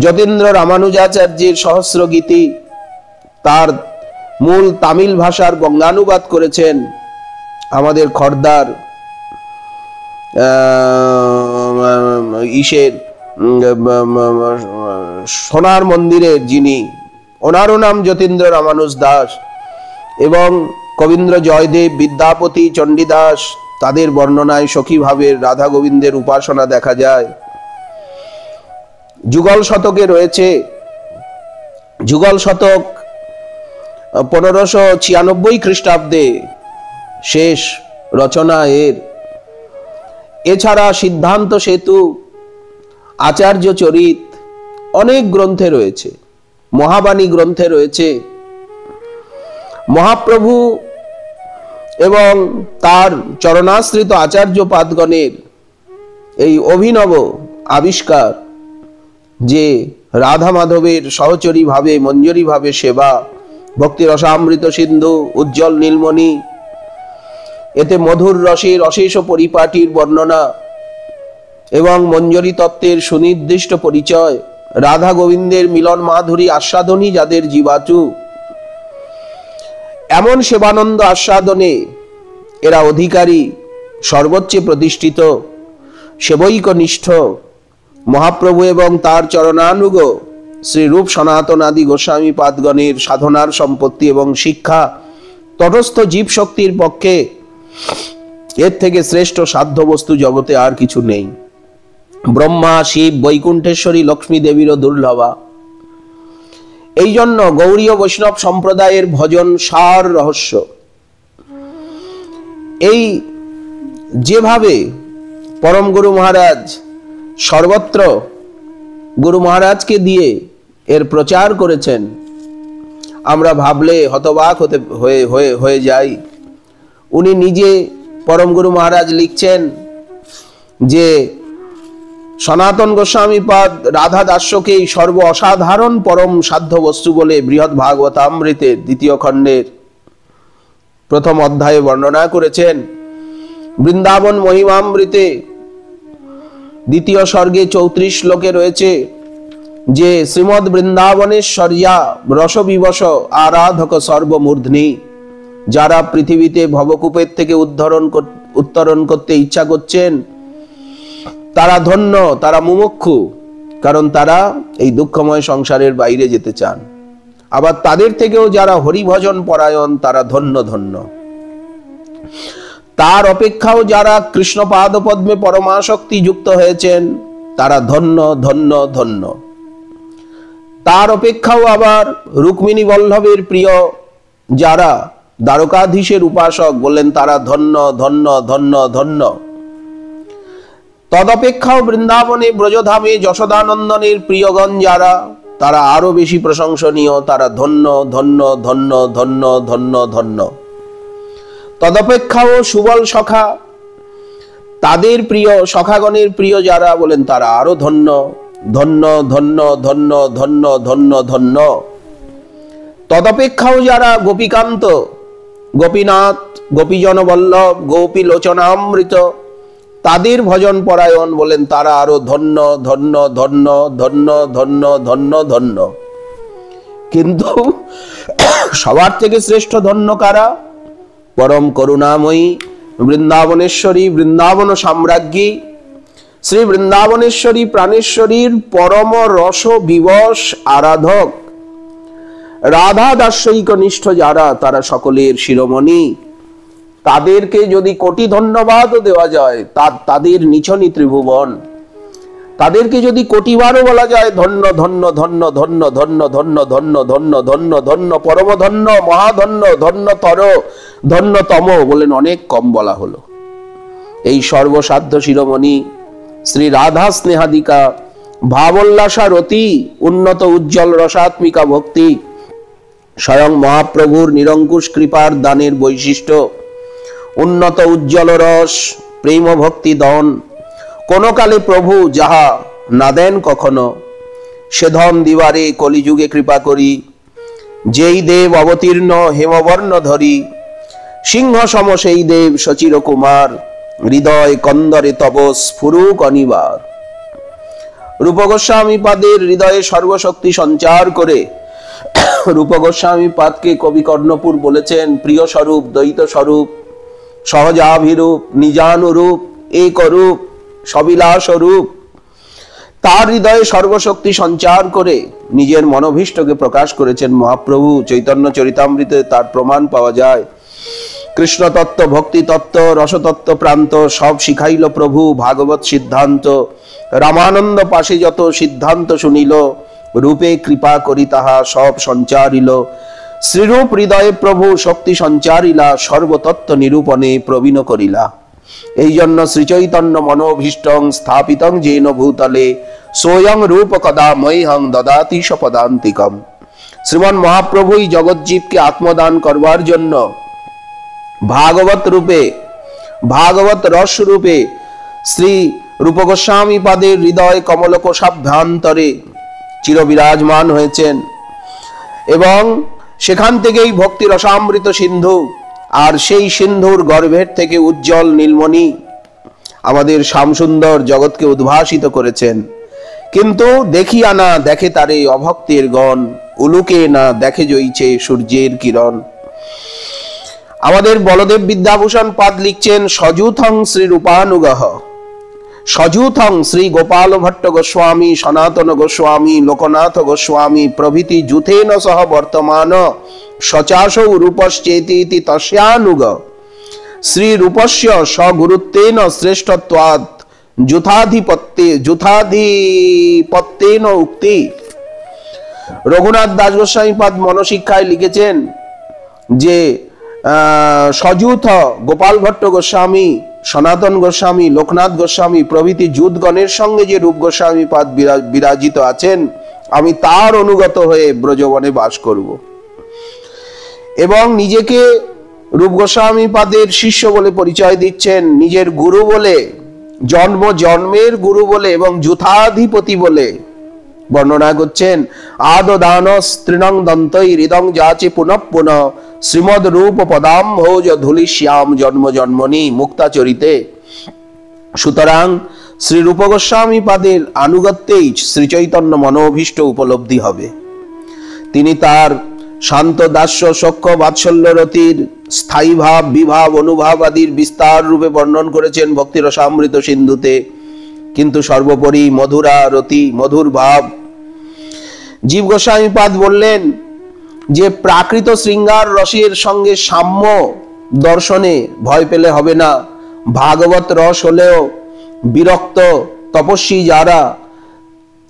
[SPEAKER 1] যতীন্দ্র রামানুজাচার্যের সহস্র গীতি তার মূল তামিল ভাষার বঙ্গানুবাদ করেছেন আমাদের খর্দার সোনার মন্দিরের যিনি, ওনারও নাম যতীন্দ্র রামানুজ দাস, এবং কবীন্দ্র জয়দেব, বিদ্যাপতি, চণ্ডীদাস, তাদের বর্ণনায় সখী ভাবের রাধা গোবিন্দের উপাসনা দেখা যায়। যুগল শতকে রয়েছে, যুগল শতক 1596 খ্রিস্টাব্দে শেষ রচনা এর। এছাড়া সিদ্ধান্ত সেতু, আচার্য চরিত অনেক গ্রন্থে রয়েছে, মহাবাণী গ্রন্থে রয়েছে। মহাপ্রভু এবং তার চরণাশ্রিত আচার্য পাদগণের এই অভিনব আবিষ্কার যে রাধা মাধবের সহচরী ভাবে মঞ্জরি ভাবে সেবা, ভক্তি রসামৃত সিন্ধু, উজ্জ্বল নীলমণি, এতে মধুর রসের অশেষ পরিপাটির বর্ণনা এবং মঞ্জরি তত্ত্বের সুনির্দিষ্ট পরিচয়, রাধা গোবিন্দের মিলন মাধুরী আস্বাদনই যাদের জীবাচু, এমন সেবানন্দ আস্বাদনে এরা অধিকারী, সর্বোচ্চে প্রতিষ্ঠিত, সেবৈকনিষ্ঠ মহাপ্রভু এবং তার চরণানুগ শ্রী রূপ সনাতন আদি গোস্বামী পাদগণের সাধনার সম্পত্তি এবং শিক্ষা তটস্থ জীব শক্তির পক্ষে এর থেকে শ্রেষ্ঠ সাধ্য বস্তু জগতে আর কিছু নেই। ব্রহ্মা, শিব, বৈকুণ্ঠেশ্বরী, লক্ষ্মী দেবীরও দুর্লভা। এই জন্য গৌড়ীয় বৈষ্ণব সম্প্রদায়ের ভজন সার রহস্য। এই যেভাবে পরম গুরু মহারাজ সর্বত্র গুরু মহারাজকে দিয়ে এর প্রচার করেছেন, আমরা ভাবলে হতবাক হয়ে যাই। উনি নিজে পরম গুরু মহারাজ লিখছেন যে সনাতন গোস্বামী পাদ রাধা দাস্যকেই সর্ব অসাধারণ পরম সাধ্য বস্তু বলে বৃহৎ ভাগবতামৃতের 2য় খণ্ডের 1ম অধ্যায়ে বর্ণনা করেছেন। বৃন্দাবন মহিমামৃতে 2য় সর্গে 34 শ্লোকে রয়েছে যে শ্রীমদ বৃন্দাবনেশ্বর্যা রসবিবশ আরাধক সর্বমূর্ধ্নি, যারা পৃথিবীতে ভবকূপের থেকে উত্তরণ করতে ইচ্ছা করছেন তারা ধন্য, তারা মুমুক্ষু, কারণ তারা এই দুঃখময় সংসারের বাইরে যেতে চান। আবার তাদের থেকেও যারা হরিভজন পরায়ণ তারা ধন্য ধন্য। তার অপেক্ষাও যারা কৃষ্ণ পাদ পদ্মে পরমাসক্তি যুক্ত হয়েছেন তারা ধন্য ধন্য ধন্য। তার অপেক্ষাও আবার রুক্মিণী বল্লভের প্রিয় যারা দ্বারকাধীশের উপাসক বললেন তারা ধন্য ধন্য ধন্য ধন্য। তদপেক্ষাও বৃন্দাবনে ব্রজধামে যশোদানন্দনের প্রিয়গণ যারা, তারা আরো বেশি প্রশংসনীয়, তারা ধন্য ধন্য ধন্য ধন্য ধন্য ধন্য। তদপেক্ষাও সুবল সখা, তাদের প্রিয় সখাগণের প্রিয় যারা বলেন তারা আরো ধন্য ধন্য ধন্য ধন্য ধন্য ধন্য ধন্য। তদপেক্ষাও যারা গোপীকান্ত, গোপীনাথ, গোপীজন বল্লভ, গোপী লোচনামৃত, তাদের ভজন পরায়ণ বলেন তারা আরো ধন্য ধন্য ধন্য ধন্য ধন্য ধন্য ধন্য। কিন্তু সবার থেকে শ্রেষ্ঠ ধন্য কারা? পরম করুণাময়ী বৃন্দাবনেশ্বরী, বৃন্দাবন সাম্রাজ্ঞী শ্রী বৃন্দাবনেশ্বরী প্রাণেশ্বরীর পরম রস বিবশ আরাধক রাধা দাস্যৈক নিষ্ঠ যারা, তারা সকলের শিরোমণি, তাদেরকে যদি কোটি ধন্যবাদও দেওয়া যায়, তাদের নিছনি ত্রিভুবন, তাদেরকে যদি কোটিবারও বলা যায় ধন্য ধন্য ধন্য ধন্য ধন্য ধন্য ধন্য ধন্য ধন্য ধন্য পরম ধন্য মহাধন্য ধন্যতর ধন্যতম বলেন, অনেক কম বলা হলো। এই সর্বসাধ্য শিরোমণি শ্রী রাধা স্নেহাদিকা ভাবোল্লাসা রতি উন্নত উজ্জ্বল রসাত্মিকা ভক্তি স্বয়ং মহাপ্রভুর নিরঙ্কুশ কৃপার দানের বৈশিষ্ট্য, উন্নত উজ্জ্বল রস প্রেম ভক্তি দন, কোন কালে প্রভু যাহা না দেন কখনো, সে ধন দিবারে কলিযুগে কৃপা করি, যেই দেব অবতীর্ণ হেমবর্ণ ধরি, সিংহ সম সেই দেব সচির কুমার, হৃদয় কন্দরে তব স্ফুরুক অনিবার। রূপ গোস্বামী পাদের হৃদয়ে সর্বশক্তি সঞ্চার করে রূপ গোস্বামী পাদকে কবি কর্ণপুর বলেছেন প্রিয় স্বরূপ, দ্বৈত স্বরূপ, সহজাভিরূপ, নিজানুরূপ, একরূপ, সবিলাস রূপ। তার হৃদয়ে সর্বশক্তি সঞ্চার করে নিজের মনোভীষ্টকে প্রকাশ করেছেন মহাপ্রভু। চৈতন্য চরিতামৃতে তার প্রমাণ পাওয়া যায়। কৃষ্ণ তত্ত্ব, ভক্তি তত্ত্ব, রসতত্ত্ব প্রান্ত সব শিখাইল প্রভু, ভাগবত সিদ্ধান্ত রামানন্দ পাশে যত সিদ্ধান্ত শুনিল, রূপে কৃপা করি তাহা সব সঞ্চারিল, শ্রীরূপ হৃদয়ে প্রভু শক্তি সঞ্চারিলা, সর্বতত্ত্ব নিরূপণে প্রবীণ করিলা। এই জন্য শ্রীচৈতন্য মনোভীষ্টং স্থাপিতং যেন ভূতলে, সোয়ং রূপ কদা মহ্যং দদাতি সপদান্তিকম। শ্রীমন মহাপ্রভুই জগৎজীবকে আত্মদান করবার জন্য ভাগবত রূপে, ভাগবত রস রূপে শ্রী রূপ গোস্বামী পাদের হৃদয় কমল কোষাভ্যন্তরে চিরবিরাজমান হয়েছেন এবং সেখান থেকেই ভক্তি রসামৃত সিন্ধু, আর সেই সিন্ধুর গর্ভের থেকে উজ্জ্বল নীলমণি আমাদের শ্যামসুন্দর জগৎকে উদ্ভাসিত করেছেন। কিন্তু দেখিয়া না দেখে তারে অভক্তের গণ, উলুকে না দেখে জইছে সূর্যের কিরণ। আমাদের বলদেব বিদ্যাভূষণ পাদ লিখছেন সযুথং শ্রী রূপানুগহ, সযুথং শ্রী গোপাল ভট্ট গোস্বামী, সনাতন গোস্বামী, লোকনাথ গোস্বামী প্রভৃতি যুথেন সহ বর্তমান সচাসৌ রূপশ্চেতি তস্যানুগ, শ্রী রূপস্য স্বগুরুত্বেন শ্রেষ্ঠত্বাৎ যুথাধিপত্যেন উক্তি। রঘুনাথ দাস গোস্বামী পাদ মনশিক্ষায় লিখেছেন যে সযুথ গোপাল ভট্ট গোস্বামী, সনাতন গোস্বামী, লোকনাথ গোস্বামী প্রভৃতি যুতগণের সঙ্গে যে রূপ গোস্বামী পাদ বিরাজিত আছেন, আমি তার অনুগত হয়ে ব্রজবনে বাস করব। এবং নিজেকে রূপ গোস্বামী পাদের শিষ্য বলে পরিচয় দিচ্ছেন, নিজের গুরু বলে, জন্ম জন্মের গুরু বলে এবং যুথাধিপতি বলে বর্ণনা করছেন। আদদান তৃণং দন্তৈ হৃদং যাচে পুনঃ পুনঃ, শ্রীমদ রূপ পদাম ভোজ ধুলি শ্যাম জন্ম জন্মনি মুক্তাচরিতে। সুতরাং শ্রী রূপ গোস্বামী পাদের আনুগত্যেই শ্রী চৈতন্য মনোভীষ্ট উপলব্ধি হবে। তিনি তার শান্ত দাস্য সখ্য বাৎসল্য রতির স্থায়ী ভাব বিভাব অনুভাব আদির বিস্তার রূপে বর্ণন করেছেন ভক্তি রসামৃত সিন্ধুতে। কিন্তু সর্বোপরি মধুরা রতি, মধুর ভাব। জীব গোস্বামী পাদ বললেন যে প্রাকৃত শৃঙ্গার রসের সঙ্গে সাম্য দর্শনে ভয় পেলে হবে না। ভাগবত রস হলেও বিরক্ত তপস্বী যারা,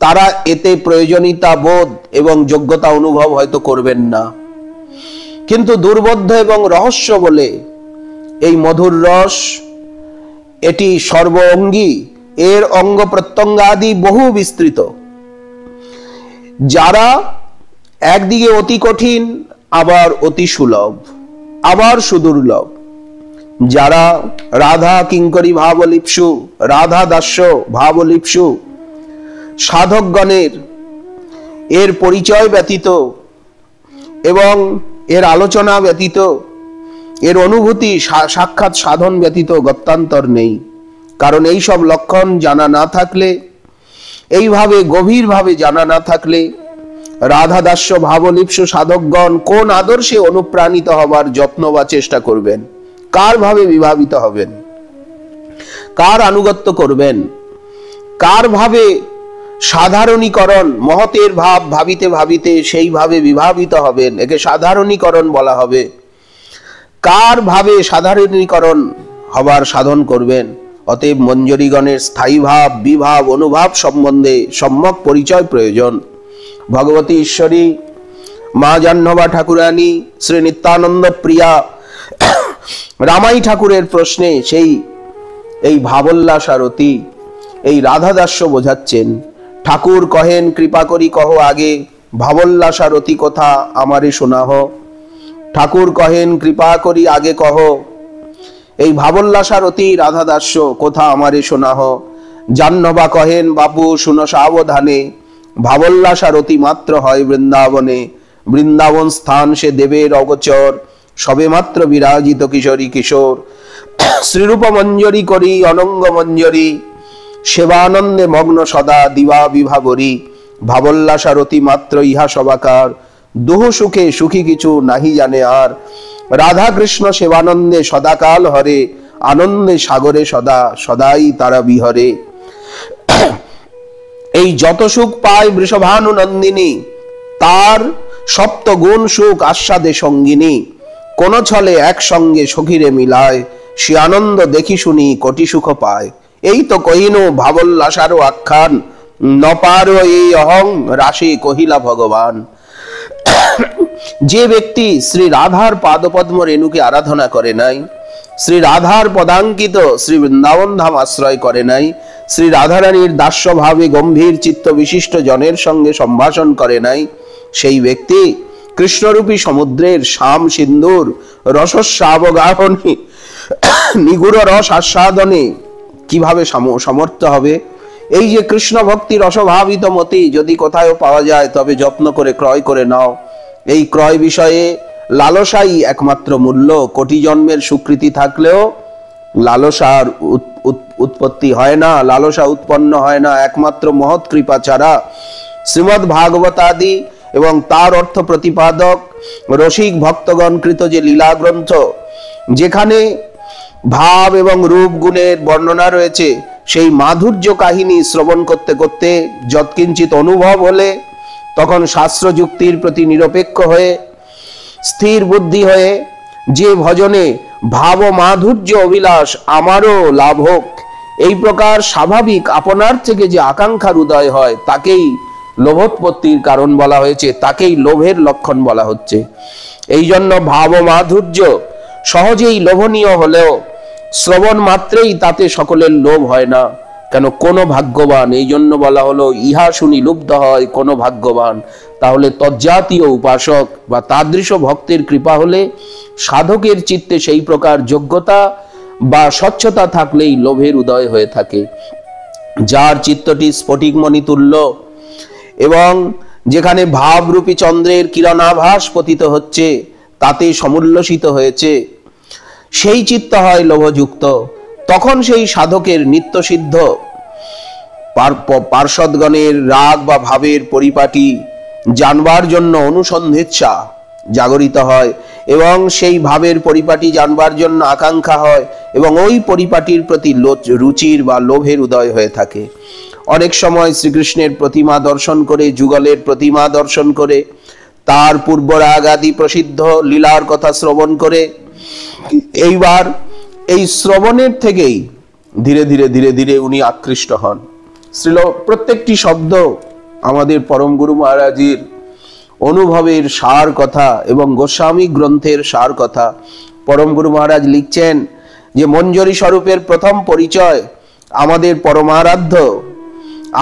[SPEAKER 1] তারা এতে প্রয়োজনীয়তা বোধ এবং যোগ্যতা অনুভব হয়তো করবেন না। কিন্তু দুর্বোধ্য এবং রহস্য বলে এই মধুর রস, এটি সর্বঅঙ্গী, এর অঙ্গ প্রত্যঙ্গাদি বহু বিস্তৃত। যারা একদিকে অতি কঠিন, আবার অতি সুলভ, আবার সুদুর্লভ। যারা রাধা কিঙ্করী ভাবলিপ্সু, রাধা দাস্য ভাবলিপ্সু সাধকগণের এর পরিচয় ব্যতীত এবং এর আলোচনা ব্যতীত, এর অনুভূতি সাক্ষাৎ সাধন ব্যতীত গত্যান্তর নেই। কারণ এই সব লক্ষণ জানা না থাকলে, এইভাবে গভীরভাবে জানা না থাকলে রাধা দাস্য ভাবলিপ্সু সাধকগণ কোন আদর্শে অনুপ্রাণিত হবার যত্ন বা চেষ্টা করবেন? কার ভাবে বিভাবিত হবেন? কার আনুগত্য করবেন? কার ভাবে সাধারণীকরণ, মহতের ভাব ভাবিতে ভাবিতে সেইভাবে বিভাবিত হবেন? একে সাধারণীকরণ বলা হবে। কার ভাবে সাধারণীকরণ হবার সাধন করবেন। অতএব মঞ্জরীগণের স্থায়ী ভাব, বিভাব, অনুভাব সম্বন্ধে সম্যক পরিচয় প্রয়োজন। ভগবতী ঈশ্বরী মা জাহ্নবা ঠাকুরানী শ্রী নিত্যানন্দ প্রিয়া রামাই ঠাকুরের প্রশ্নে এই ভাবোল্লাসারতী এই রাধাদাস্য বোঝাচ্ছেন। ঠাকুর কহেন, কৃপা করি কহ আগে, ভাবোল্লাসারতী কথা আমারে শোনাহ। ঠাকুর কহেন, কৃপা করি আগে কহ, এই ভাবোল্লাসারতী রাধাদাস্য কথা আমারে শোনাহ। জাহ্নবা কহেন, বাপু শুনো সাবধানে, ভাবোল্লাসারতী মাত্র হয় বৃন্দাবনে। বৃন্দাবন স্থান সে দেবের অগোচর, সবে মাত্র বিরাজিত কিশোরী কিশোর। শ্রীরূপ মঞ্জরি করি অনঙ্গ মঞ্জরি, সেবানন্দে মগ্ন সদা দিবা বিভাবরী। ভাবোল্লাসারতী মাত্র ইহা সবাকার, দুহু সুখে সুখী কিছু নাহি জানে আর। রাধা কৃষ্ণ সেবানন্দে সদাকাল হরে, আনন্দে সাগরে সদা সদাই তারা বিহরে। এই যত সুখ পায় বৃষভানু নন্দিনী, তার সপ্ত গুণ সুখ আস্বাদে সঙ্গিনী। কোন ছলে একসঙ্গে সখীরে মিলায়, সে আনন্দ দেখি শুনি কোটি সুখ পায়। এই তো কহিনু ভাবোল্লাসারও আখ্যান, নপার এই অহং রাশি কহিলা ভগবান। যে ব্যক্তি শ্রী রাধার পাদপদ্ম রেণুকে আরাধনা করে নাই, শ্রী রাধার পদাঙ্কিত শ্রী বৃন্দাবন ধাম আশ্রয় করে নাই, শ্রী রাধারানীর দাস্য ভাবে গম্ভীর চিত্ত বিশিষ্ট জনের সঙ্গে সম্ভাষণ করে নাই, সেই ব্যক্তি কৃষ্ণরূপী সমুদ্রের শাম সিন্দুর রসস্বাবগাহনে নিগুড় রস আস্বাদনে কিভাবে সমর্থ হবে। এই যে কৃষ্ণ ভক্তি রসভাবিত মতি যদি কোথাও পাওয়া যায়, তবে যত্ন করে ক্রয় করে নাও। এই ক্রয় বিষয়ে লালসাই একমাত্র মূল্য। কোটি জন্মের স্বীকৃতি থাকলেও লালসার উৎপত্তি হয় না, লালসা উৎপন্ন হয় না একমাত্র মহৎ কৃপা ছাড়া। শ্রীমদ্ ভাগবতাদি এবং তার অর্থ প্রতিপাদক রসিক ভক্তগণ কৃত যে লীলা গ্রন্থ, যেখানে ভাব এবং রূপ গুণের বর্ণনা রয়েছে, সেই মাধুর্য কাহিনী শ্রবণ করতে করতে যৎকিঞ্চিত অনুভব হলে, তখন শাস্ত্র যুক্তির প্রতি নিরপেক্ষ হয়ে স্থির বুদ্ধি হয়ে যে ভজনে ভাব মাধুর্য অভিলাষ আমারও লাভ হোক, এই প্রকার স্বাভাবিক আপনার থেকে যে আকাঙ্ক্ষার উদয় হয়, তাকেই লোভোৎপত্তির কারণ বলা হয়েছে, তাকেই লোভের লক্ষণ বলা হচ্ছে। এই জন্য ভাব মাধুর্য সহজেই লোভনীয় হলেও শ্রবণ মাত্রেই তাতে সকলের লোভ হয় না। কেন? কোন ভাগ্যবান, এই জন্য বলা হলো ইহা শুনি লুব্ধ হয় কোন ভাগ্যবান। তাহলে তজ্জাতীয় উপাসক বা তাদৃশ ভক্তের কৃপা হলে সাধকের চিত্তে সেই প্রকার যোগ্যতা বা স্বচ্ছতা থাকলেই লোভের উদয় হয়ে থাকে। যার চিত্তটি স্ফটিকমণি তুল্য এবং যেখানে ভাবরূপী চন্দ্রের কিরণাভাস পতিত হচ্ছে, তাতে সমুল্লসিত হয়েছে, সেই চিত্ত হয় লোভযুক্ত। তখন সেই সাধকের নিত্যসিদ্ধ পার্ষদগণের রাগ বা ভাবের পরিপাটি জানবার জন্য অনুসন্ধিৎসা জাগরিত হয় এবং সেই ভাবের পরিপাটি জানবার জন্য আকাঙ্ক্ষা হয় এবং ওই পরিপাটির প্রতি রুচির বা লোভের উদয় হয়ে থাকে। অনেক সময় শ্রীকৃষ্ণের প্রতিমা দর্শন করে, যুগলের প্রতিমা দর্শন করে, তার পূর্বরাগ আদি প্রসিদ্ধ লীলার কথা শ্রবণ করে, এইবার এই শ্রবণের থেকেই ধীরে ধীরে ধীরে ধীরে উনি আকৃষ্ট হন। শ্রীল প্রত্যেকটি শব্দ আমাদের পরম গুরু মহারাজের অনুভবের সার কথা এবং গোস্বামী গ্রন্থের সার কথা। পরম গুরু মহারাজ লিখছেন যে মঞ্জরি স্বরূপের প্রথম পরিচয় আমাদের পরমারাধ্য,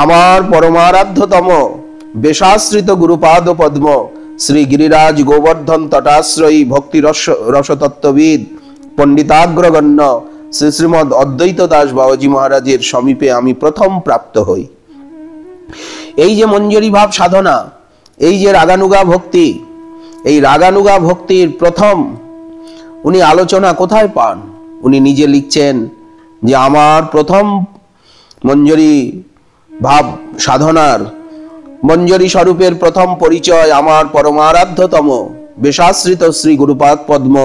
[SPEAKER 1] আমার পরমারাধ্যতম বেশাশ্রিত গুরুপাদ পদ্ম শ্রী গিরিরাজ গোবর্ধন তটাশ্রয়ী ভক্তি রসতত্ত্ববিদ পণ্ডিতাগ্রগণ্য শ্রী শ্রীমদ অদ্বৈত দাস বাবাজি মহারাজের সমীপে আমি প্রথম প্রাপ্ত হই। এই যে মঞ্জরি ভাব সাধনা, এই যে রাগানুগা ভক্তি, এই রাগানুগা ভক্তির প্রথম উনি আলোচনা কোথায় পান? উনি নিজে লিখছেন যে আমার প্রথম মঞ্জরি ভাব সাধনার মঞ্জরি স্বরূপের প্রথম পরিচয় আমার পরমারাধ্যতম বেশাশ্রিত শ্রী গুরুপাদ পদ্ম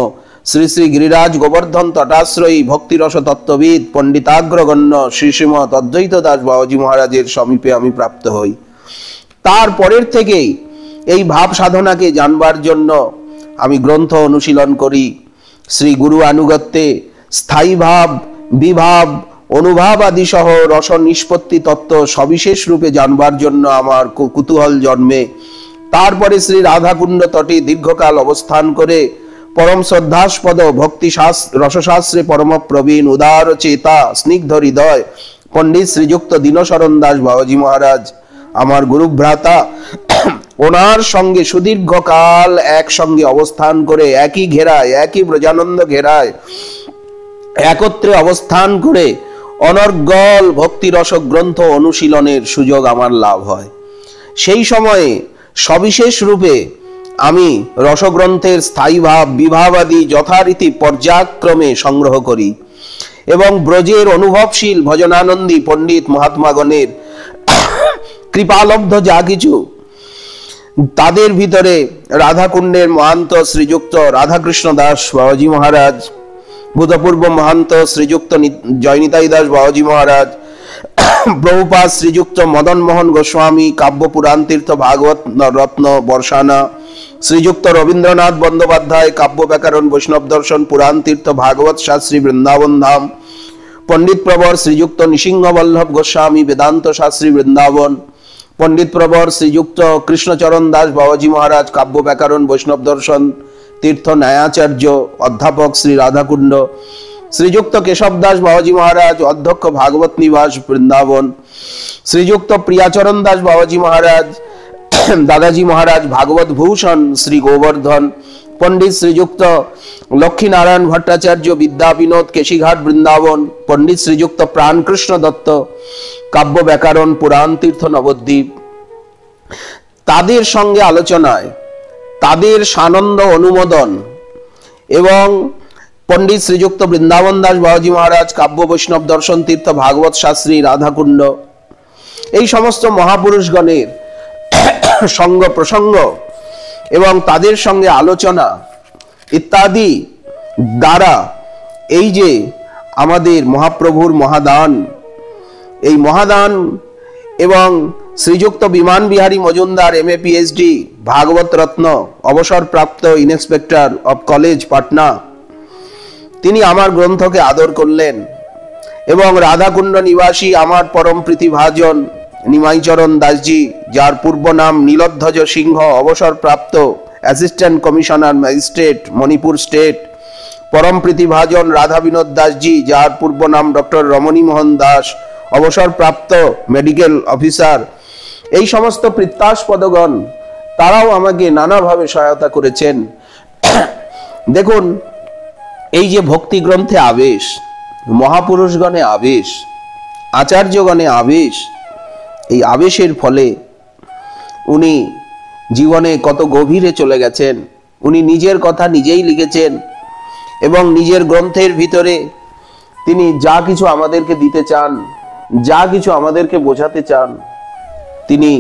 [SPEAKER 1] শ্রী শ্রী গিরিরাজ গোবর্ধন তটাশ্রয়ী ভক্তিরস তত্ত্ববিদ পণ্ডিতাগ্রগণ্য শ্রী শ্রীমৎ অদ্বৈত দাস বাবাজি মহারাজের সমীপে আমি প্রাপ্ত হই। তারপরের থেকেই এই ভাব সাধনাকে জানবার জন্য আমি গ্রন্থ অনুশীলন করি, শ্রী গুরু আনুগত্যে স্থায়ী ভাব, বিভাব, অনুভাব আদি সহ রস নিষ্পত্তি তত্ত্ব সবিশেষ রূপে জানবার জন্য আমার কুতূহল জন্মে। তারপরে শ্রী রাধাকুণ্ড তটে দীর্ঘকাল অবস্থান করে পরম শ্রদ্ধাস্পদ ভক্তি রসশাস্ত্রে পরম প্রবীণ উদার চেতা স্নিগ্ধ হৃদয় পণ্ডিত শ্রীযুক্ত দীনশরণ দাস বাবাজি মহারাজ আমার গুরুভ্রাতা, ওনার সঙ্গে সুদীর্ঘকাল একসঙ্গে অবস্থান করে একই ঘেরায়, একই ব্রজানন্দ ঘেরায় একত্রে অবস্থান করে অনর্গল ভক্তি রস গ্রন্থ অনুশীলনের সুযোগ আমার লাভ হয়। সেই সময়ে সবিশেষ রূপে আমি রসগ্রন্থের স্থায়ী ভাব, বিভাবাদি যথারীতি পর্যায়ক্রমে সংগ্রহ করি এবং ব্রজের অনুভবশীল ভজনানন্দী পণ্ডিত মহাত্মাগণের কৃপালব্ধ যা কিছু, তাদের ভিতরে রাধাকুণ্ডের মহান্ত শ্রীযুক্ত রাধাকৃষ্ণ দাস বাবাজি মহারাজ, ভূতপূর্ব মহান্ত শ্রীযুক্ত জয়নিতাই দাস বাবাজি মহারাজ, প্রভুপাদ শ্রীযুক্ত মদন মোহন গোস্বামী কাব্য পুরাণ তীর্থ ভাগবত রত্ন বর্ষানা, শ্রীযুক্ত রবীন্দ্রনাথ বন্দ্যোপাধ্যায় কাব্য ব্যাকরণ বৈষ্ণব দর্শন পুরাণ তীর্থ ভাগবত শাস্ত্রী বৃন্দাবন ধাম, পণ্ডিত প্রবর শ্রীযুক্ত নৃসিংহ বল্লভ গোস্বামী বেদান্ত শাস্ত্রী বৃন্দাবন, পণ্ডিত প্রবর শ্রীযুক্ত কৃষ্ণচরণ দাস বাবাজি মহারাজ কাব্য ব্যাকরণ বৈষ্ণব দর্শন তীর্থ ন্যায়াচার্য অধ্যাপক শ্রী রাধাকুণ্ড, শ্রীযুক্ত কেশব দাস বাবাজি মহারাজ অধ্যক্ষ ভাগবত নিবাস বৃন্দাবন, শ্রীযুক্ত প্রিয়াচরণ দাস বাবাজি মহারাজ দাদাজি মহারাজ ভাগবত ভূষণ শ্রী গোবর্ধন, পণ্ডিত শ্রীযুক্ত লক্ষ্মীনারায়ণ ভট্টাচার্য বিদ্যা বিনোদ কেশিঘাট বৃন্দাবন, পণ্ডিত শ্রীযুক্ত প্রাণকৃষ্ণ দত্ত কাব্য ব্যাকরণ পুরাণ তীর্থ নবদ্বীপ। তাদের সঙ্গে আলোচনায়, তাদের সানন্দ অনুমোদন এবং পণ্ডিত শ্রীযুক্ত বৃন্দাবন দাস বাবাজি মহারাজ কাব্য বৈষ্ণব দর্শন তীর্থ ভাগবত শাস্ত্রী রাধাকুণ্ড, এই সমস্ত মহাপুরুষগণের সঙ্গ প্রসঙ্গ এবং তাদের সঙ্গে আলোচনা ইত্যাদি দ্বারা এই যে আমাদের মহাপ্রভুর মহাদান, এই মহাদান এবং শ্রীযুক্ত বিমান বিহারী মজুমদার MA PhD ভাগবত রত্ন অবসরপ্রাপ্ত ইন্সপেক্টর অব কলেজ পাটনা, তিনি আমার গ্রন্থকে আদর করলেন এবং রাধাকুণ্ড নিবাসী আমার পরম প্রীতিভাজন নিমাইচরণ দাসজি, যার পূর্ব নাম নীলধ্বজ সিংহ, অবসরপ্রাপ্ত assistant commissioner magistrate Manipur state, পরম প্রীতিভাজন রাধা বিনোদ দাসজি, যার পূর্ব নাম ডক্টর রমণী মোহন দাস, অবসরপ্রাপ্ত মেডিকেল অফিসার, এই সমস্ত প্রীত্যাস্পদগণ তারাও আমাকে নানাভাবে সহায়তা করেছেন। দেখুন, এই যে ভক্তি গ্রন্থে আবেশ, মহাপুরুষগণে আবেশ, আচার্যগণে আবেশ, এই আবেশের ফলে উনি জীবনে কত গভীরে চলে গেছেন। উনি নিজের কথা নিজেই লিখেছেন এবং নিজের গ্রন্থের ভিতরে তিনি যা কিছু আমাদেরকে দিতে চান, যা কিছু আমাদেরকে বোঝাতে চান, তিনি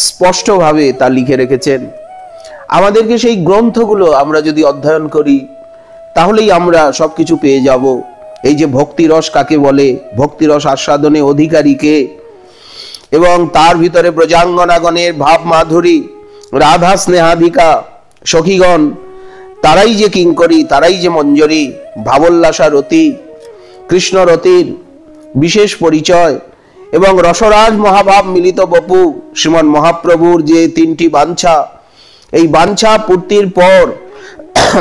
[SPEAKER 1] স্পষ্টভাবে তা লিখে রেখেছেন। আমাদেরকে সেই গ্রন্থগুলো আমরা যদি অধ্যয়ন করি তাহলেই আমরা সবকিছু পেয়ে যাব। এই যে ভক্তিরস কাকে বলে, ভক্তিরস আস্বাদনে অধিকারীকে, এবং তার ভিতরে ব্রজাঙ্গনাগণের ভাব মাধুরী, রাধা স্নেহাধিকা সখীগণ, তারাই যে কিঙ্করী, তারাই যে মঞ্জরী, ভাবোল্লাসা রতি, কৃষ্ণ রতির বিশেষ পরিচয় এবং রসরাজ মহাভাব মিলিত বপু শ্রীমন মহাপ্রভুর যে তিনটি বাঞ্ছা, এই বাঞ্ছা পূর্তির পর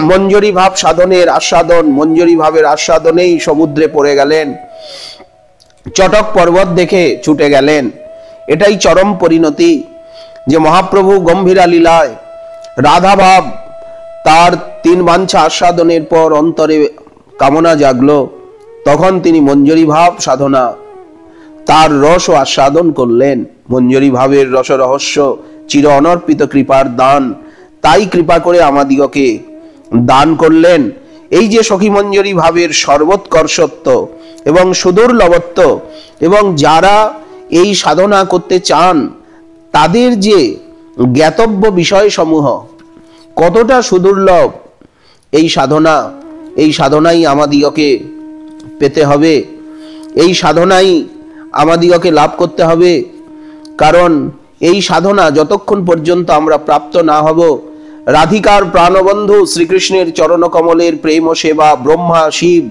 [SPEAKER 1] মঞ্জরী ভাব সাধনের আস্বাদন, মঞ্জরী ভাবের আস্বাদনেই সমুদ্রে পড়ে গেলেন, চটক পর্বত দেখে ছুটে গেলেন। এটাই চরম পরিণতি যে মহাপ্রভু গম্ভীরা লীলায় রাধা ভাব তার তিন বাঞ্ছা আস্বাদনের পর অন্তরে কামনা জাগলো, তখন তিনি মঞ্জরী ভাব সাধনা তার রস আস্বাদন করলেন। মঞ্জরী ভাবের রস রহস্য চির অনর্পিত কৃপার দান, তাই কৃপা করে আমাদিগকে দান করলেন। এই যে সখী মঞ্জরী ভাবের সর্বোৎকর্ষত্ব এবং সুদুর্লভত্ব, এবং যারা এই সাধনা করতে চান তাদের যে জ্ঞাতব্য বিষয় সমূহ কতটা সুদুর্লভ, এই সাধনা, এই সাধনাই আমাদিগকে পেতে হবে, এই সাধনাই আমাদিগকে লাভ করতে হবে। কারণ এই সাধনা যতক্ষণ পর্যন্ত আমরা প্রাপ্ত না হব, রাধিকার প্রাণবন্ধু শ্রীকৃষ্ণের চরণকমলের প্রেম ও সেবা ব্রহ্মা, শিব,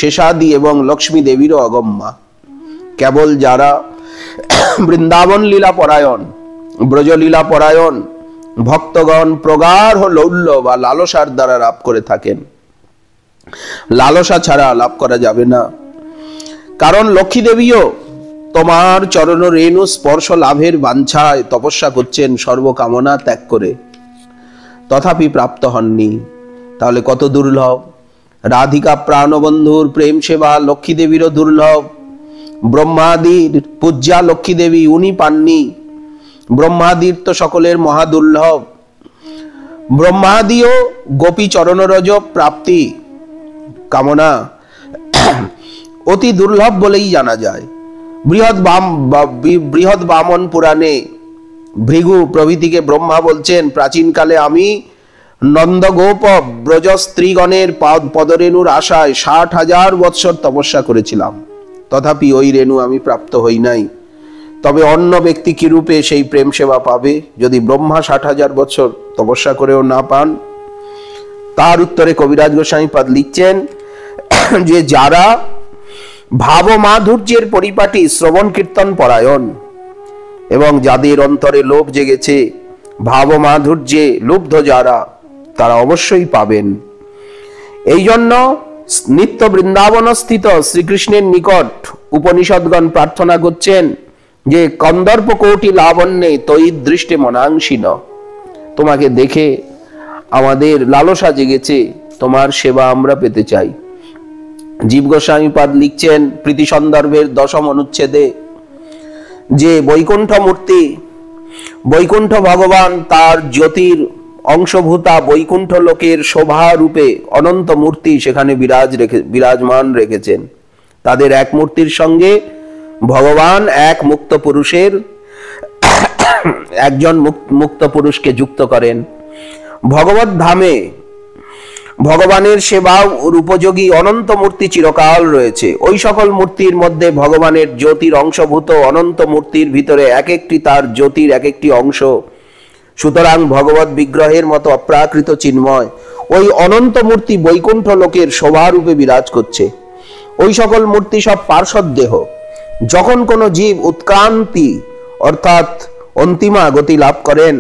[SPEAKER 1] শেষাদি এবং লক্ষ্মী দেবীরও অগম্যা। কেবল যারা বৃন্দাবন লীলা পরায়ণ, ব্রজলীলা পরায়ণ ভক্তগণ প্রগাঢ় লৌল্য বা লালসার দ্বারা লাভ করে থাকেন। লালসা ছাড়া লাভ করা যাবে না, কারণ লক্ষ্মী দেবীও তোমার চরণ রেণু স্পর্শ লাভের বাঞ্ছায় তপস্যা করছেন সর্বকামনা ত্যাগ করে, তথাপি প্রাপ্ত হননি। তাহলে কত দুর্লভ! রাধিকা প্রাণবন্ধুর প্রেম সেবা লক্ষ্মী দেবীরও দুর্লভ। ব্রহ্মাদির পূজ্যা লক্ষ্মী দেবী, উনি পাননি। ব্রহ্মাদির তো সকলের মহা দুর্লভ। ব্রহ্মাদিও গোপী চরণরজ প্রাপ্তি কামনা অতি দুর্লভ বলেই জানা যায়। বৃহৎ বামন পুরাণে ভৃগু প্রভৃতিকে ব্রহ্মা বলছেন, প্রাচীনকালে আমি নন্দগোপ ব্রজ স্ত্রীগণের পদরেণুর আশায় 60,000 বৎসর তপস্যা করেছিলাম, তথাপি ওই রেণু আমি প্রাপ্ত হই নাই। তবে অন্য ব্যক্তি কি রূপে সেই প্রেম সেবা পাবে যদি ব্রহ্মা 60,000 বছর তপস্যা করেও না পান? তার উত্তরে কবিরাজ গোস্বামীপাদ লিখছেন যে যারা ভাব মাধুর্যের পরিপাটি শ্রবণ কীর্তন পরায়ণ এবং যাদের অন্তরে লোভ জেগেছে, ভাব মাধুর্যে লুব্ধ যারা, তারা অবশ্যই পাবেন। এই জন্য নিত্য বৃন্দাবনস্থিত শ্রীকৃষ্ণের নিকট উপনিষদগণ প্রার্থনা করছেন যে কন্দর্প কোটি লাবণ্যে তৈ দৃষ্টে মনাংশীন, তোমাকে দেখে আমাদের লালসা জেগেছে, তোমার সেবা আমরা পেতে চাই। জীব গোস্বামীপাদ লিখছেন প্রীতি সন্দর্ভের 10ম অনুচ্ছেদে যে বৈকুণ্ঠ মূর্তি, বৈকুণ্ঠ ভগবান তার জ্যোতির অংশভূতা বৈকুণ্ঠ লোকের শোভা রূপে অনন্ত মূর্তি সেখানে বিরাজমান রেখেছেন। তাদের এক মূর্তির সঙ্গে ভগবান এক মুক্ত পুরুষের একজন মুক্ত পুরুষকে যুক্ত করেন। ভগবত ধামে ভগবানের সেবা উপযোগী অনন্ত মূর্তি চিরকাল রয়েছে। ওই সকল মূর্তির মধ্যে ভগবানের জ্যোতির অংশভূত অনন্ত মূর্তির ভিতরে এক একটি তার জ্যোতির এক একটি অংশ। সুতরাং ভগবত বিগ্রহের মতো অপ্রাকৃত চিন্ময় ওই অনন্ত মূর্তি বৈকুণ্ঠ লোকের শোভারূপে বিরাজ করছে। ওই সকল মূর্তি সব পার্শ্বদ দেহ। যখন কোনো জীব উৎক্রান্তি অর্থাৎ অন্তিমা গতি লাভ করেন,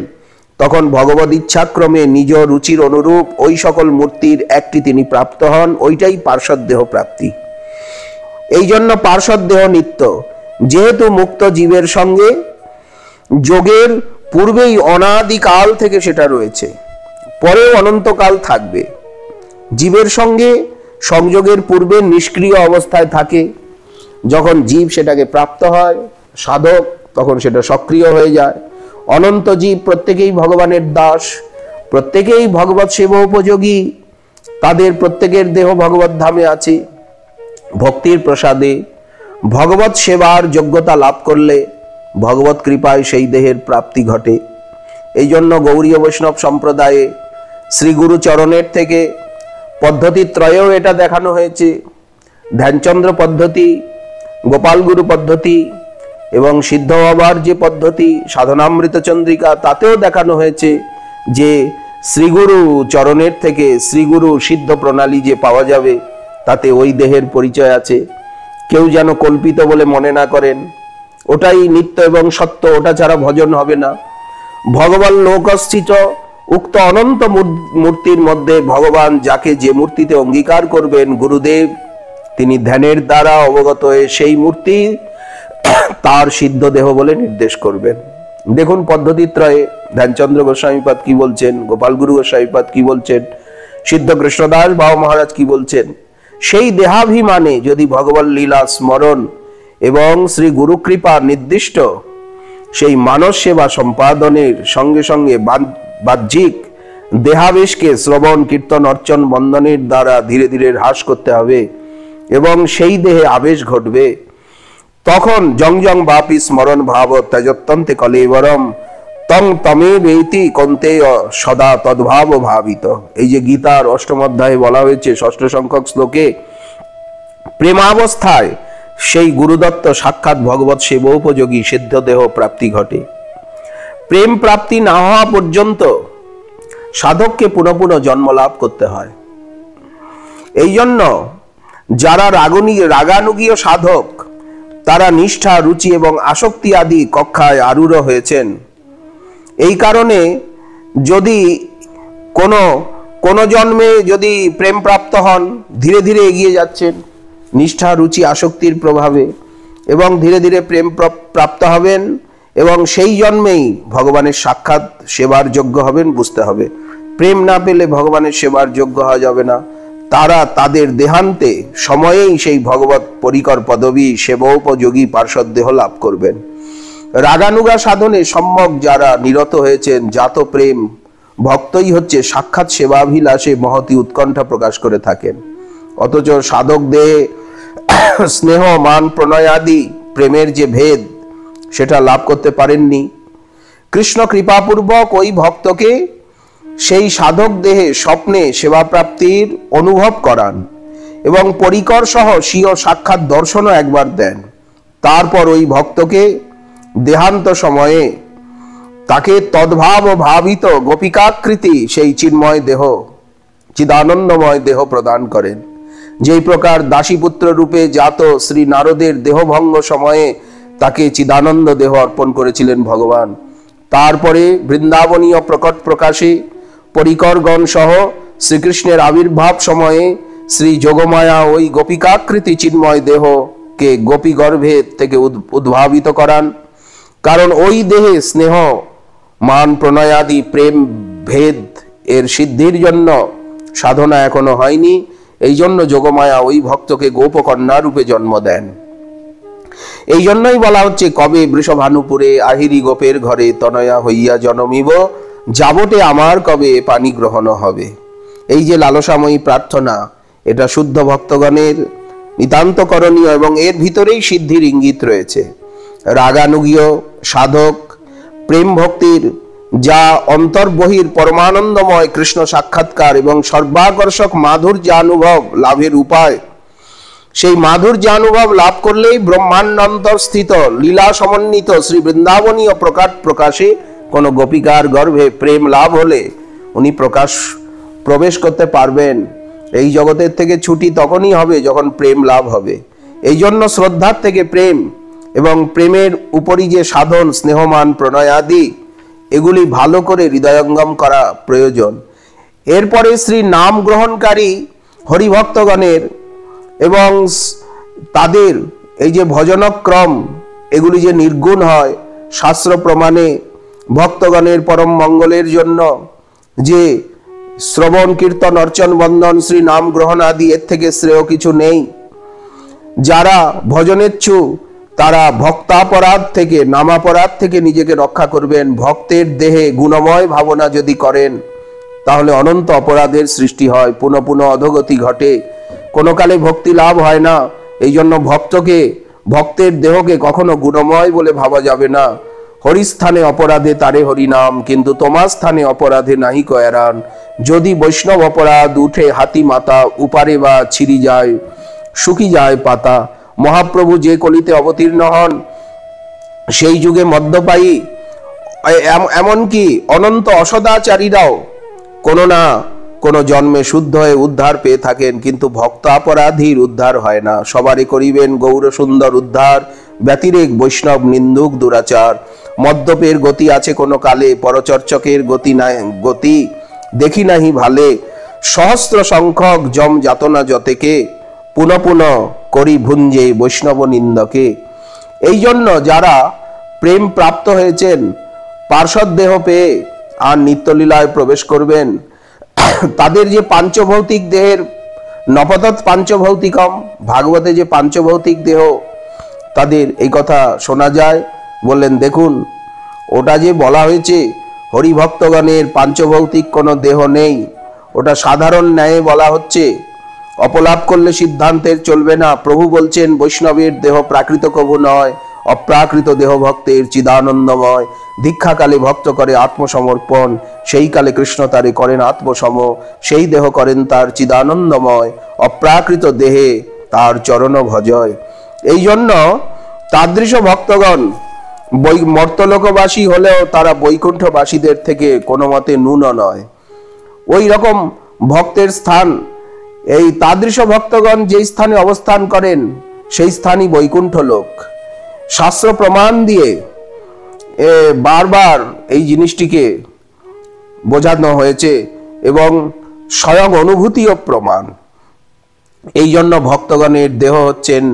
[SPEAKER 1] তখন ভগবদ ইচ্ছাক্রমে নিজ রুচির অনুরূপ ওই সকল মূর্তির একটি তিনি প্রাপ্ত হন, ওইটাই পার্শ্বদ দেহ প্রাপ্তি। এই জন্য পার্শ্বদ দেহ নিত্য, যেহেতু মুক্ত জীবের সঙ্গে যোগের পূর্বেই অনাদিকাল থেকে সেটা রয়েছে, পরেও অনন্তকাল থাকবে। জীবের সঙ্গে সংযোগের পূর্বে নিষ্ক্রিয় অবস্থায় থাকে, যখন জীব সেটাকে প্রাপ্ত হয় সাধক, তখন সেটা সক্রিয় হয়ে যায়। অনন্ত জীব প্রত্যেকেই ভগবানের দাস, প্রত্যেকেই ভগবত সেবা উপযোগী, তাদের প্রত্যেকের দেহ ভগবত ধামে আছে। ভক্তির প্রসাদে ভগবত সেবার যোগ্যতা লাভ করলে ভগবত কৃপায় সেই দেহের প্রাপ্তি ঘটে। এই জন্য গৌড়ীয় বৈষ্ণব সম্প্রদায়ে শ্রী গুরু চরণের থেকে পদ্ধতি ত্রয়েও এটা দেখানো হয়েছে। ধ্যানচন্দ্র পদ্ধতি, গোপাল গুরু পদ্ধতি এবং সিদ্ধ বাবার যে পদ্ধতি সাধনামৃত চন্দ্রিকা, তাতেও দেখানো হয়েছে যে শ্রীগুরু চরণের থেকে শ্রীগুরু সিদ্ধ প্রণালী যে পাওয়া যাবে, তাতে ওই দেহের পরিচয় আছে। কেউ যেন কল্পিত বলে মনে না করেন, ওটাই নিত্য এবং সত্য, ওটা ছাড়া ভজন হবে না। ভগবান লোকস্থিত উক্ত অনন্ত মূর্তির মধ্যে ভগবান যাকে যে মূর্তিতে অঙ্গীকার করবেন, গুরুদেব তিনি ধ্যানের দ্বারা অবগত হয়ে সেই মূর্তি তার সিদ্ধ দেহ বলে নির্দেশ করবেন। দেখুন পদ্ধতিত্রয়ে ধ্যানচন্দ্র গোস্বামীপাদ কি বলছেন, গোপাল গুরু গোস্বামীপাদ কি বলছেন, সিদ্ধ কৃষ্ণদাস বাবা মহারাজ কি বলছেন। সেই দেহাভিমানে যদি ভগবান লীলা স্মরণ এবং শ্রী গুরু কৃপা নির্দিষ্ট সেই মানস সেবা সম্পাদনের সঙ্গে সঙ্গে বাহ্যিক দেহাবেশকে শ্রবণ কীর্তন অর্চন বন্দনের দ্বারা ধীরে ধীরে হ্রাস করতে হবে এবং সেই দেহে আবেশ ঘটবে, তখন জং জং বাপি স্মরণ ভাব ত্যজত্যন্তে কলেবরম তং তমে বেতি কন্তে সদা তদ্ভাব ভাবিত। এই যে গীতার 8ম অধ্যায়ে বলা হয়েছে 6ষ্ঠ সংখ্যক শ্লোকে, প্রেমাবস্থায় সেই গুরুদত্ত সাক্ষাৎ ভগবত সেবা উপযোগী সিদ্ধ দেহ প্রাপ্তি ঘটে। প্রেম প্রাপ্তি না হওয়া পর্যন্ত সাধককে পুনঃ পুনঃ জন্ম লাভ করতে হয়। এই জন্য যারা রাগানুগীয় সাধক, তারা নিষ্ঠা, রুচি এবং আসক্তি আদি কক্ষায় আরূঢ় হয়েছেন। এই কারণে যদি কোনো জন্মে যদি প্রেম প্রাপ্ত হন, ধীরে ধীরে এগিয়ে যাচ্ছেন নিষ্ঠা, রুচি, আসক্তির প্রভাবে, এবং ধীরে ধীরে প্রেম প্রাপ্ত হবেন এবং সেই জন্মেই ভগবানের সাক্ষাৎ সেবার যোগ্য হবেন। বুঝতে হবে, প্রেম না পেলে ভগবানের সেবার যোগ্য হওয়া যাবে না। তারা তাদের দেহান্তে সময়েই সেই ভগবত পরিকর পদবী সেবোপযোগী পার্শ্বদ দেহ লাভ করবেন। রাগানুগা সাধনে সম্যক যারা নিরত হয়েছেন, জাত প্রেম ভক্তই হচ্ছে সাক্ষাৎ সেবাভিলাষে মহতি উৎকণ্ঠা প্রকাশ করে থাকেন। অথচ সাধক দেহে স্নেহ, মান, প্রণয় আদি প্রেমের যে ভেদ, সেটা লাভ করতে পারেননি। কৃষ্ণ কৃপাপূর্বক ওই ভক্তকে সেই সাধক দেহে স্বপ্নে সেবা প্রাপ্তির অনুভব করান এবং পরিকর সহ স্বীয় সাক্ষাৎ দর্শনও একবার দেন। তারপর ওই ভক্তকে দেহান্ত সময়ে তাকে তদ্ভাব ভাবিত গোপিকাকৃতি সেই চিন্ময় দেহ, চিদানন্দময় দেহ প্রদান করেন। যেই প্রকার দাসীপুত্র রূপে জাত শ্রী নারদের দেহভঙ্গ সময়ে তাকে চিদানন্দ দেহ অর্পণ করেছিলেন ভগবান, তারপরে বৃন্দাবনীয় প্রকট প্রকাশে পরিকরগণ সহ শ্রীকৃষ্ণের আবির্ভাব সময়ে শ্রী যোগমায়া ওই গোপিকাকৃতি চিন্ময় দেহকে গোপী গর্ভে থেকে উদ্ভাবিত করান। কারণ ওই দেহে স্নেহ, মান, প্রণয় আদি প্রেম ভেদ এর সিদ্ধির জন্য সাধনা এখনো হয়নি। এই জন্য যোগমায়া ওই ভক্তকে গোপকন্যা রূপে জন্ম দেন। এই জন্যই বলা হচ্ছে, কবে বৃষভানুপুরে আহিরি গোপের ঘরে তনয়া হইয়া জনমিব, যাবটে আমার কবে পানি গ্রহণ হবে। এই যে লালসাময়ী প্রার্থনা, এটা শুদ্ধ ভক্তগণের নিতান্ত করণীয় এবং এর ভিতরেই সিদ্ধির ইঙ্গিত রয়েছে। রাগানুগীয় সাধক প্রেম ভক্তির যা অন্তর্বহির পরমানন্দময় কৃষ্ণ সাক্ষাৎকার এবং সর্বাকর্ষক মাধুর্যানুভব লাভের উপায়, সেই মাধুর্যানুভব লাভ করলেই ব্রহ্মাণ্ডান্তরস্থিত লীলা সমন্বিত শ্রী বৃন্দাবনীয় প্রকাশে কোন গোপিকার গর্ভে প্রেম লাভ হলে উনি প্রবেশ করতে পারবেন। এই জগতের থেকে ছুটি তখনই হবে যখন প্রেম লাভ হবে। এই জন্য শ্রদ্ধার থেকে প্রেম এবং প্রেমের উপরই যে সাধন, স্নেহমান, প্রণয় আদি, এগুলি ভালো করে হৃদয়ঙ্গম করা প্রয়োজন। এরপরে শ্রী নাম গ্রহণকারী হরিভক্তগণের এবং তাদের এই যে ভজনক্রম, এগুলি যে নির্গুণ হয়, শাস্ত্র প্রমাণে ভক্তগণের পরম মঙ্গলের জন্য যে শ্রবণ, কীর্তন, অর্চন, বন্দন, শ্রী নাম গ্রহণ আদি, এর থেকে শ্রেয় কিছু নেই। যারা ভজনেচ্ছু তারা ভক্তাপরাধ থেকে, নামাপরাধ থেকে নিজেকে রক্ষা করবেন। ভক্তের দেহে গুণময় ভাবনা যদি করেন, তাহলে অনন্ত অপরাধের সৃষ্টি হয়, পুনঃ পুনঃ অধোগতি ঘটে, কোনো কালে ভক্তি লাভ হয় না। এই জন্য ভক্তের দেহকে কখনো গুণময় বলে ভাবা যাবে না। হরিস্থানে অপরাধে তারে হরিনাম, কিন্তু তোমার স্থানে অপরাধে নাহি কয়রান। যদি বৈষ্ণব অপরাধ উঠে হাতি মাতা, উপারে বা ছিঁড়ি যায়, শুকি যায় পাতা। মহাপ্রভু যে কলিতে অবতীর্ণ হন, সেই যুগে মদ্যপায়ী এমনকি অনন্ত অসদাচারীরাও কোনো না কোনো জন্মে শুদ্ধ হয়ে উদ্ধার পেয়ে থাকেন, কিন্তু ভক্ত অপরাধীর উদ্ধার হয় না। সবারই করিবেন গৌর সুন্দর উদ্ধার, ব্যতিরেক বৈষ্ণব নিন্দুক দুরাচার। মদ্যপের গতি আছে কোনো কালে, পরচর্চকের গতি দেখি নাহি ভালে। সহস্র সংখ্যক জম যাতনা যতেকে, পুনঃ পুনঃ করি ভুঞ্জে বৈষ্ণব নিন্দকে। এই জন্য যারা প্রেম প্রাপ্ত হয়েছেন, পার্শ্বদ দেহ পেয়ে আর নিত্যলীলায় প্রবেশ করবেন, তাদের যে পাঞ্চভৌতিক দেহের নপতৎ পাঞ্চভৌতিকম, ভাগবতে যে পাঞ্চভৌতিক দেহ, তাদের এই কথা শোনা যায়। বললেন, দেখুন, ওটা যে বলা হয়েছে হরিভক্তগণের পাঞ্চভৌতিক কোনো দেহ নেই, ওটা সাধারণ ন্যায়ে বলা হচ্ছে। অপলাপ করলে সিদ্ধান্তের চলবে না। প্রভু বলছেন, বৈষ্ণবের দেহ প্রাকৃত কভু নয়, অপ্রাকৃত দেহ ভক্তের চিদানন্দময়। দীক্ষাকালে ভক্ত করে আত্মসমর্পণ, সেই কালে কৃষ্ণ তারে করেন আত্মসম। সেই দেহ করেন তার চিদানন্দময়, অপ্রাকৃত দেহে তার চরণ ভজয়। এই জন্য তাদৃশ ভক্তগণ মর্তলোকবাসী হলেও তারা বৈকুণ্ঠবাসীদের থেকে কোনো মতে ন্যূন নয়। ওই রকম ভক্তের স্থান, এই তাদৃশ ভক্তগণ যে স্থানে অবস্থান করেন সেই স্থানই বৈকুণ্ঠ লোক। শাস্ত্র প্রমাণ দিয়ে বারবার এই জিনিসটিকে বোঝানো হয়েছে এবং স্বয়ং অনুভূতিও প্রমাণ। এই জন্য ভক্তগণের দেহ হচ্ছেন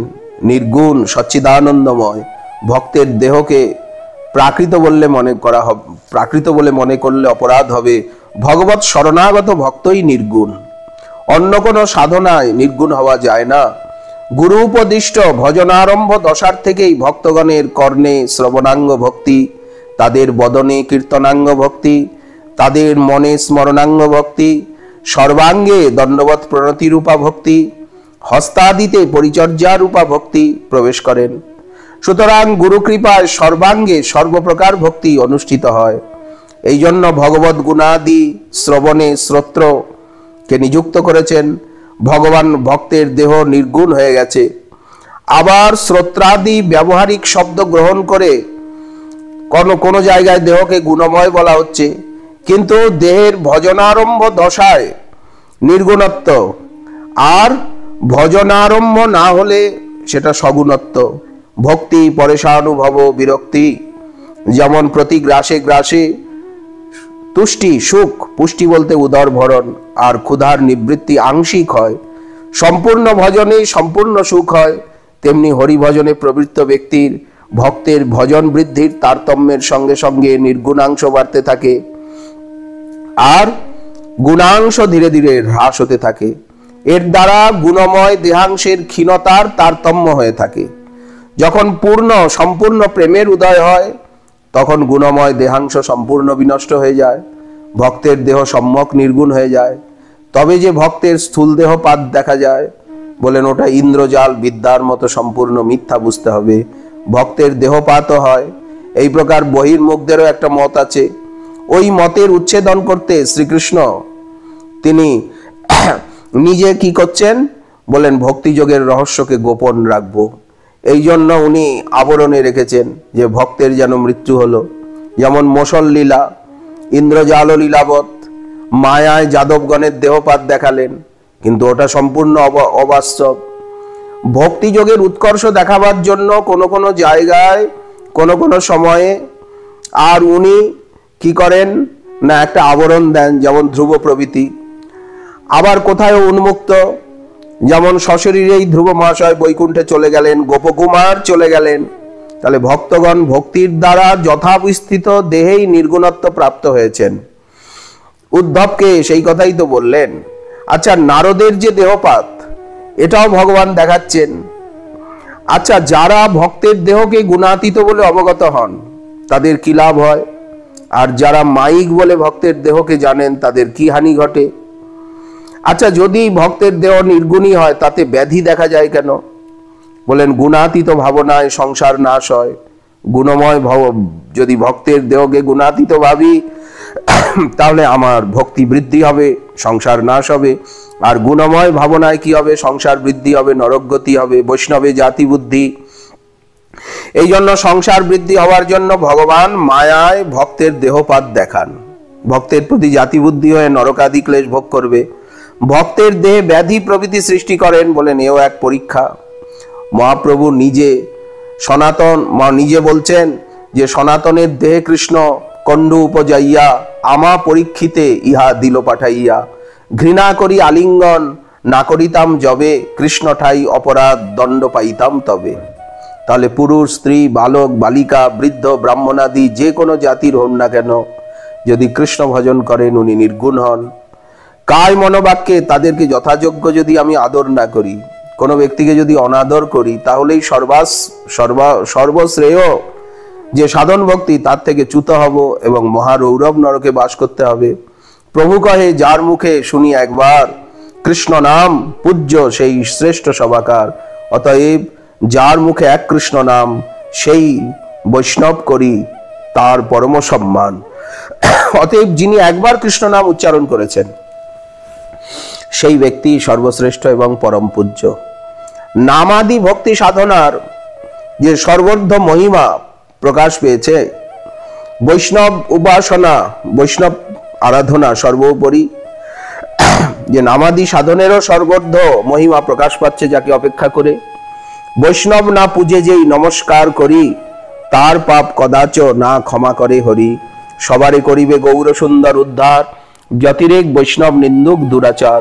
[SPEAKER 1] নির্গুণ সচ্চিদানন্দময়। ভক্তের দেহকে প্রাকৃত বলে মনে করলে অপরাধ হবে। ভগবৎ শরণাগত ভক্তই নির্গুণ, অন্য কোনো সাধনায় নির্গুণ হওয়া যায় না। গুরু উপদিষ্ট ভজনারম্ভ দশার থেকেই ভক্তগণের কর্ণে শ্রবণাঙ্গ ভক্তি, তাদের বদনে কীর্তনাঙ্গ ভক্তি, তাদের মনে স্মরণাঙ্গ ভক্তি, সর্বাঙ্গে দণ্ডবৎ প্রণতিরূপা ভক্তি, হস্তাদিতে পরিচর্যা রূপা ভক্তি প্রবেশ করেন। সুতরাং গুরু কৃপায় সর্বাঙ্গে সর্বপ্রকার ভক্তি অনুষ্ঠিত হয়। এই জন্য ভগবত গুণাদি শ্রবণে শ্রোত্রকে নিযুক্ত করেছেন। ভগবান ভক্তের দেহ নির্গুণ হয়ে গেছে। আবার শ্রোত্রাদি ব্যবহারিক শব্দ গ্রহণ করে কোনো জায়গায় দেহকে গুণময় বলা হচ্ছে, কিন্তু দেহের ভজনারম্ভ দশায় নির্গুণত্ব, আর ভজনারম্ভ না হলে সেটা সগুণত্ব। ভক্তি পরেশানুভব বিরক্তি, যেমন প্রতি গ্রাসে গ্রাসে তুষ্টি সুখ, পুষ্টি বলতে উদর ভরণ, আর ক্ষুধার নিবৃত্তি আংশিক হয়। সম্পূর্ণ ভজনে সম্পূর্ণ সুখ হয়। তেমনি হরিভজনে প্রবৃত্ত ব্যক্তির ভক্তের ভজন বৃদ্ধির তারতম্যের সঙ্গে সঙ্গে নির্গুণাংশ বাড়তে থাকে, আর গুণাংশ ধীরে ধীরে হ্রাস হতে থাকে। এর দ্বারা গুণময় দেহাংশের ক্ষীণতার তারতম্য হয়ে থাকে। যখন সম্পূর্ণ প্রেমের উদয় হয়, তখন গুণময় দেহাংশ সম্পূর্ণ বিনষ্ট হয়ে যায়, ভক্তের দেহ সম্যক নির্গুণ হয়ে যায়। তবে যে ভক্তের স্থূল দেহপাত দেখা যায়, বলেন ওটা ইন্দ্রজাল বিদ্যার মতো সম্পূর্ণ মিথ্যা বুঝতে হবে। ভক্তের দেহপাতও হয়। এই প্রকার বহির্মুখদেরও একটা মত আছে। ওই মতের উচ্ছেদন করতে শ্রীকৃষ্ণ তিনি নিজে কি করছেন, বলেন ভক্তিযোগের রহস্যকে গোপন রাখবো। এই জন্য উনি আবরণে রেখেছেন যে ভক্তের যেন মৃত্যু হলো। যেমন মোসল লীলা, ইন্দ্রজাল লীলাবৎ, মায়ায় যাদবগণের দেহপাত দেখালেন, কিন্তু ওটা সম্পূর্ণ অবাস্তব। ভক্তিযোগের উৎকর্ষ দেখাবার জন্য কোনো জায়গায় কোনো সময়ে আর উনি কি করেন না, একটা আবরণ দেন, যেমন ধ্রুব প্রভৃতি। আবার কোথায় উন্মুক্ত, যেমন সশরীরেই ধ্রুব মহাশয় বৈকুণ্ঠে চলে গেলেন, গোপকুমার চলে গেলেন। তাহলে ভক্তগণ ভক্তির দ্বারা যথাবিস্থিত দেহেই নির্গুণত্ব প্রাপ্ত হয়েছেন। উদ্ধবকে সেই কথাই তো বললেন। আচ্ছা, নারদের যে দেহপাত, এটাও ভগবান দেখাচ্ছেন। আচ্ছা, যারা ভক্তের দেহকে গুণাতীত বলে অবগত হন তাদের কি লাভ হয়, আর যারা মাইক বলে ভক্তের দেহকে জানেন তাদের কি হানি ঘটে? আচ্ছা, যদি ভক্তের দেহ নির্গুণী হয় তাতে ব্যাধি দেখা যায় কেন? বলেন গুণাতীত ভাবনায় সংসার নাশ হয়। গুণময় যদি ভক্তের দেহকে গুণাতীত ভাবি, তাহলে আমার ভক্তি বৃদ্ধি হবে, সংসার নাশ হবে। আর গুণময় ভাবনায় কি হবে? সংসার বৃদ্ধি হবে, নরকগতি হবে, বৈষ্ণবে জাতি বুদ্ধি। এই জন্য সংসার বৃদ্ধি হওয়ার জন্য ভগবান মায়ায় ভক্তের দেহপাত দেখান। ভক্তের প্রতি জাতি বুদ্ধি হয়ে নরকাদি ক্লেশ ভোগ করবে। ভক্তের দেহে ব্যাধি প্রভৃতি সৃষ্টি করেন, বলেন এও এক পরীক্ষা। মহাপ্রভু নিজে বলছেন যে সনাতনের দেহে কৃষ্ণ কণ্ডু উপজাইয়া আমা পরীক্ষিতে ইহা দিল পাঠাইয়া, ঘৃণা করি আলিঙ্গন না করিতাম যবে, কৃষ্ণ ঠাই অপরাধ দণ্ড পাইতাম তবে। তাহলে পুরুষ, স্ত্রী, বালক, বালিকা, বৃদ্ধ, ব্রাহ্মণাদি যে কোনো জাতির হন না কেন, যদি কৃষ্ণ ভজন করেন উনি নির্গুণ হন। কায় মনোবাক্যে তাদেরকে যথাযোগ্য যদি আমি আদর না করি, কোনো ব্যক্তিকে যদি অনাদর করি, তাহলেই সর্বশ্রেয় যে সাধন ভক্তি তার থেকে চ্যুত হব এবং মহারৌরব নরকে বাস করতে হবে। প্রভু কহে যার মুখে শুনি একবার, কৃষ্ণ নাম পূজ্য সেই শ্রেষ্ঠ সবাকার। অতএব যার মুখে এক কৃষ্ণ নাম, সেই বৈষ্ণব করি তার পরম সম্মান। অতএব যিনি একবার কৃষ্ণ নাম উচ্চারণ করেছেন সেই ব্যক্তি সর্বশ্রেষ্ঠ এবং পরম পূজ্য। নামাদি ভক্তি সাধনার যে সর্বর্ধ মহিমা প্রকাশ পেয়েছে, বৈষ্ণব উপাসনা, বৈষ্ণব আরাধনা সর্বোপরি, যে নামাদি সাধনেরও সর্বর্ধ মহিমা প্রকাশ পাচ্ছে যাকে অপেক্ষা করে। বৈষ্ণব না পূজে যেই নমস্কার করি, তার পাপ কদাচ না ক্ষমা করে হরি। সবারে করিবে গৌর সুন্দর উদ্ধার, যতিরেক বৈষ্ণব নিন্দুক দুরাচার।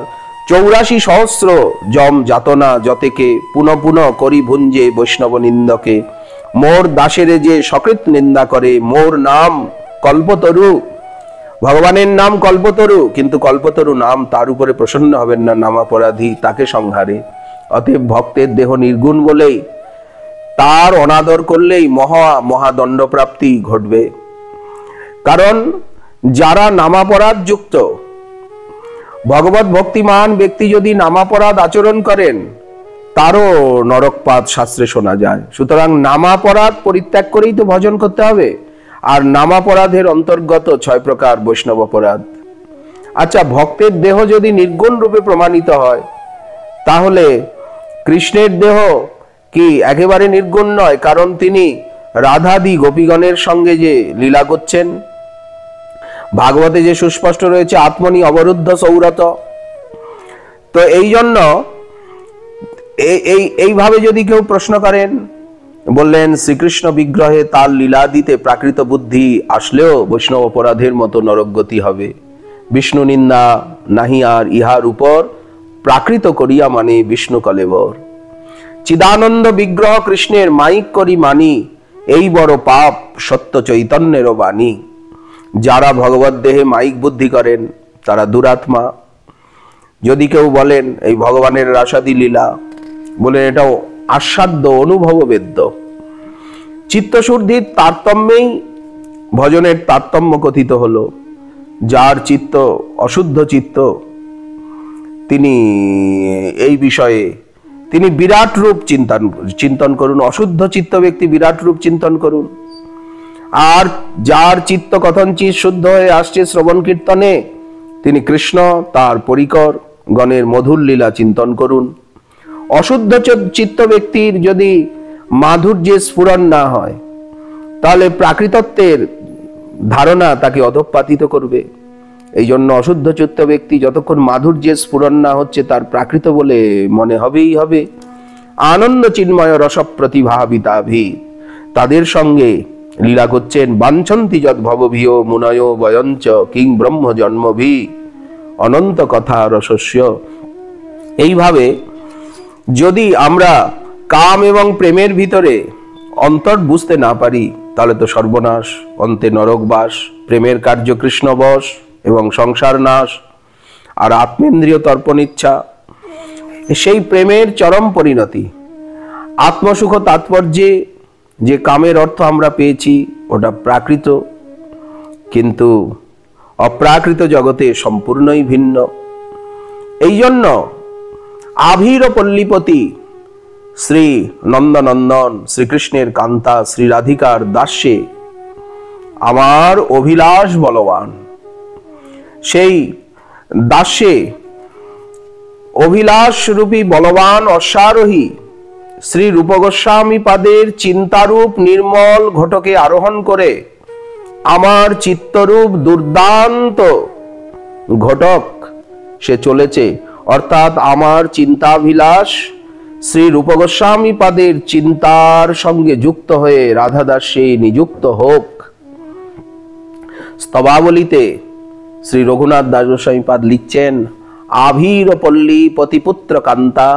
[SPEAKER 1] 84 সহস্র জম যাতনা যতেকে, পুনঃ পুনঃ করি ভুঞ্জে বৈষ্ণব নিন্দকে। মোর দাসেরে যে সকৃত নিন্দা করে, মোর নাম কল্পতরু। ভগবানের নাম কল্পতরু, কিন্তু কল্পতরু নাম তার উপরে প্রসন্ন হবেন না, নামাপরাধী তাকে সংহারে। অতএব ভক্তের দেহ নির্গুণ বলেই তার অনাদর করলেই মহাদণ্ড প্রাপ্তি ঘটবে। কারণ যারা নামাপরাধ যুক্ত, ভগবত ভক্তিমান ব্যক্তি যদি নামাপরাধ আচরণ করেন, তারও নরকপাত শাস্ত্রে শোনা যায়। সুতরাং নামাপরাধ পরিত্যাগ করেই তো ভজন করতে হবে। আর নামাপরাধের অন্তর্গত 6 প্রকার বৈষ্ণব অপরাধ। আচ্ছা, ভক্তের দেহ যদি নির্গুণ রূপে প্রমাণিত হয়, তাহলে কৃষ্ণের দেহ কি একেবারে নির্গুণ নয়? কারণ তিনি রাধাদি গোপীগণের সঙ্গে যে লীলা করছেন, ভাগবতে যে সুস্পষ্ট রয়েছে আত্মনি অবরুদ্ধ সৌরত। তো এই জন্য এইভাবে যদি কেউ প্রশ্ন করেন, বললেন শ্রীকৃষ্ণ বিগ্রহে তার লীলা দিতে প্রাকৃত বুদ্ধি আসলেও বৈষ্ণব অপরাধের মতো নরকগতি হবে। বিষ্ণু নিন্দা নাহি আর ইহার উপর, প্রাকৃত করিয়া মানে বিষ্ণু কলেবর। চিদানন্দ বিগ্রহ কৃষ্ণের মাইক করি মানি, এই বড় পাপ সত্য চৈতন্যেরও বাণী। যারা ভগবত দেহে মাইক বুদ্ধি করেন তারা দুরাত্মা। যদি কেউ বলেন এই ভগবানের রাসাদি লীলা, বলেন এটাও আস্বাদ্য অনুভব বেদ্য। চিত্তশুদ্ধির তারতম্যেই ভজনের তারতম্য কথিত হলো। যার চিত্ত অশুদ্ধ চিত্ত, তিনি এই বিষয়ে তিনি বিরাট রূপ চিন্তন করুন। অশুদ্ধ চিত্ত ব্যক্তি বিরাট রূপ চিন্তন করুন। আর যার চিত্ত কথঞ্চিত শুদ্ধ হয়ে আসছে শ্রবণ কীর্তনে, তিনি কৃষ্ণ তার পরিকর গণের মধুর লীলা চিন্তন করুন। অশুদ্ধ চিত্ত ব্যক্তির যদি মাধুর্যের স্ফুরণ না হয়, তাহলে প্রাকৃতত্বের ধারণা তাকে অধঃপাতিত করবে। এই জন্য অশুদ্ধ চিত্ত ব্যক্তি যতক্ষণ মাধুর্যের স্ফুরণ না হচ্ছে, তার প্রাকৃত বলে মনে হবেই হবে। আনন্দ চিন্ময় রস প্রতিভাবিতাভি, তাদের সঙ্গে লীলা করছেন। বাঞ্ছন্তি যদ ভবভিও মুনয় বয়ঞ্চ কিং ব্রহ্ম জন্মভি অনন্ত কথা রসস্য। এইভাবে যদি আমরা কাম এবং প্রেমের ভিতরে অন্তর বুঝতে না পারি, তাহলে তো সর্বনাশ, অন্তে নরকবাস। প্রেমের কার্য কৃষ্ণ বশ এবং সংসার নাশ। আর আত্মেন্দ্রিয় তর্পণ ইচ্ছা, সেই প্রেমের চরম পরিণতি। আত্মসুখ তাৎপর্যে যে কামের অর্থ আমরা পেয়েছি, ওটা প্রাকৃত, কিন্তু অপ্রাকৃত জগতে সম্পূর্ণই ভিন্ন। এই জন্য আভীর পল্লীপতি শ্রী নন্দনন্দন শ্রীকৃষ্ণের কান্তা শ্রী রাধিকার দাস্যে আমার অভিলাষ বলবান। সেই দাস্যে অভিলাষ রূপী বলবান অশ্বারোহী শ্রী রূপ গোস্বামী পাদের চিন্তারূপ নির্মল ঘটকে আরোহণ করে আমার চিত্তরূপ দুর্দান্ত ঘটক সে চলেছে। অর্থাৎ আমার চিন্তাভিলাষ শ্রী রূপ গোস্বামী পাদের চিন্তার সঙ্গে যুক্ত হয়ে রাধা দাসে নিযুক্ত হোক। স্তবাবলিতে শ্রী রঘুনাথ দাস গোস্বামী পাদ লিখছেন, আভীর পল্লী পতিপুত্র কান্তা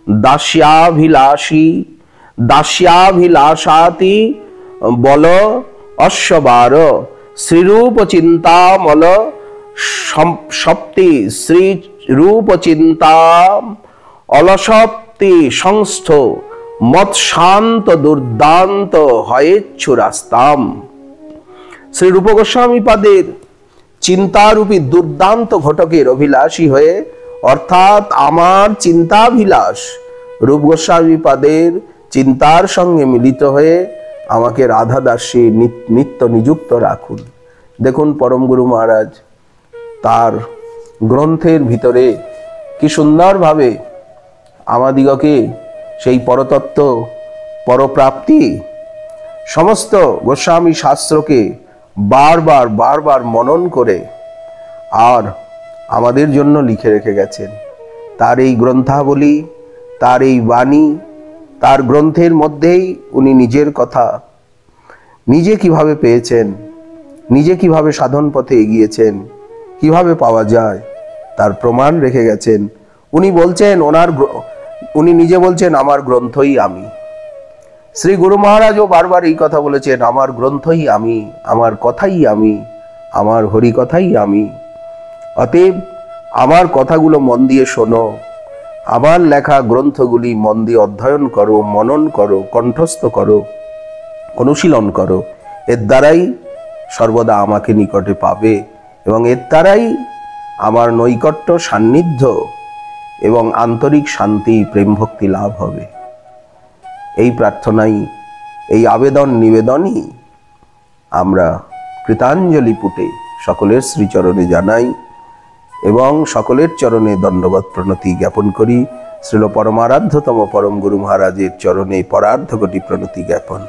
[SPEAKER 1] দাস্যাভিলাষাতি বল অশ্ববার শ্রীরূপ চিন্তামল সপ্তি শ্রীরূপ চিন্তা অলসপ্তি সংস্থ মৎশান্ত দুর্দান্ত হয়েচ্ছুরাস্তাম। শ্রী রূপ গোস্বামী পাদের চিন্তারূপী দুর্দান্ত ঘটকের অভিলাষী হয়ে, অর্থাৎ আমার চিন্তাভিলাষ রূপ গোস্বামী পাদের চিন্তার সঙ্গে মিলিত হয়ে আমাকে রাধা দাসী নিত্য নিযুক্ত রাখুন। দেখুন পরম গুরু মহারাজ তার গ্রন্থের ভিতরে কি সুন্দরভাবে আমাদিগকে সেই পরতত্ত্ব, পরপ্রাপ্তি, সমস্ত গোস্বামী শাস্ত্রকে বারবার মনন করে আর আমাদের জন্য লিখে রেখে গেছেন। তার এই গ্রন্থাবলী, তার এই বাণী, তার গ্রন্থের মধ্যেই উনি নিজের কথা, নিজে কিভাবে পেয়েছেন, নিজে কিভাবে সাধন পথে এগিয়েছেন, কিভাবে পাওয়া যায় তার প্রমাণ রেখে গেছেন। উনি বলছেন, উনি নিজে বলছেন, আমার গ্রন্থই আমি। শ্রী গুরু মহারাজও বারবার এই কথা বলেছেন, আমার গ্রন্থই আমি, আমার কথাই আমি, আমার হরি কথাই আমি। অতএব আমার কথাগুলো মন দিয়ে শোনো, আমার লেখা গ্রন্থগুলি মন দিয়ে অধ্যয়ন করো, মনন করো, কণ্ঠস্থ করো, অনুশীলন করো। এর দ্বারাই সর্বদা আমাকে নিকটে পাবে এবং এর দ্বারাই আমার নৈকট্য, সান্নিধ্য এবং আন্তরিক শান্তি, প্রেম ভক্তি লাভ হবে। এই প্রার্থনাই, এই আবেদন নিবেদনই আমরা কৃতাঞ্জলি পুটে সকলের শ্রীচরণে জানাই এবং সকলের চরণে দণ্ডবৎ প্রণতি জ্ঞাপন করি। শ্রীল পরমারাধ্যতম পরম গুরু মহারাজের চরণে পরার্ধ কোটি প্রণতি জ্ঞাপন।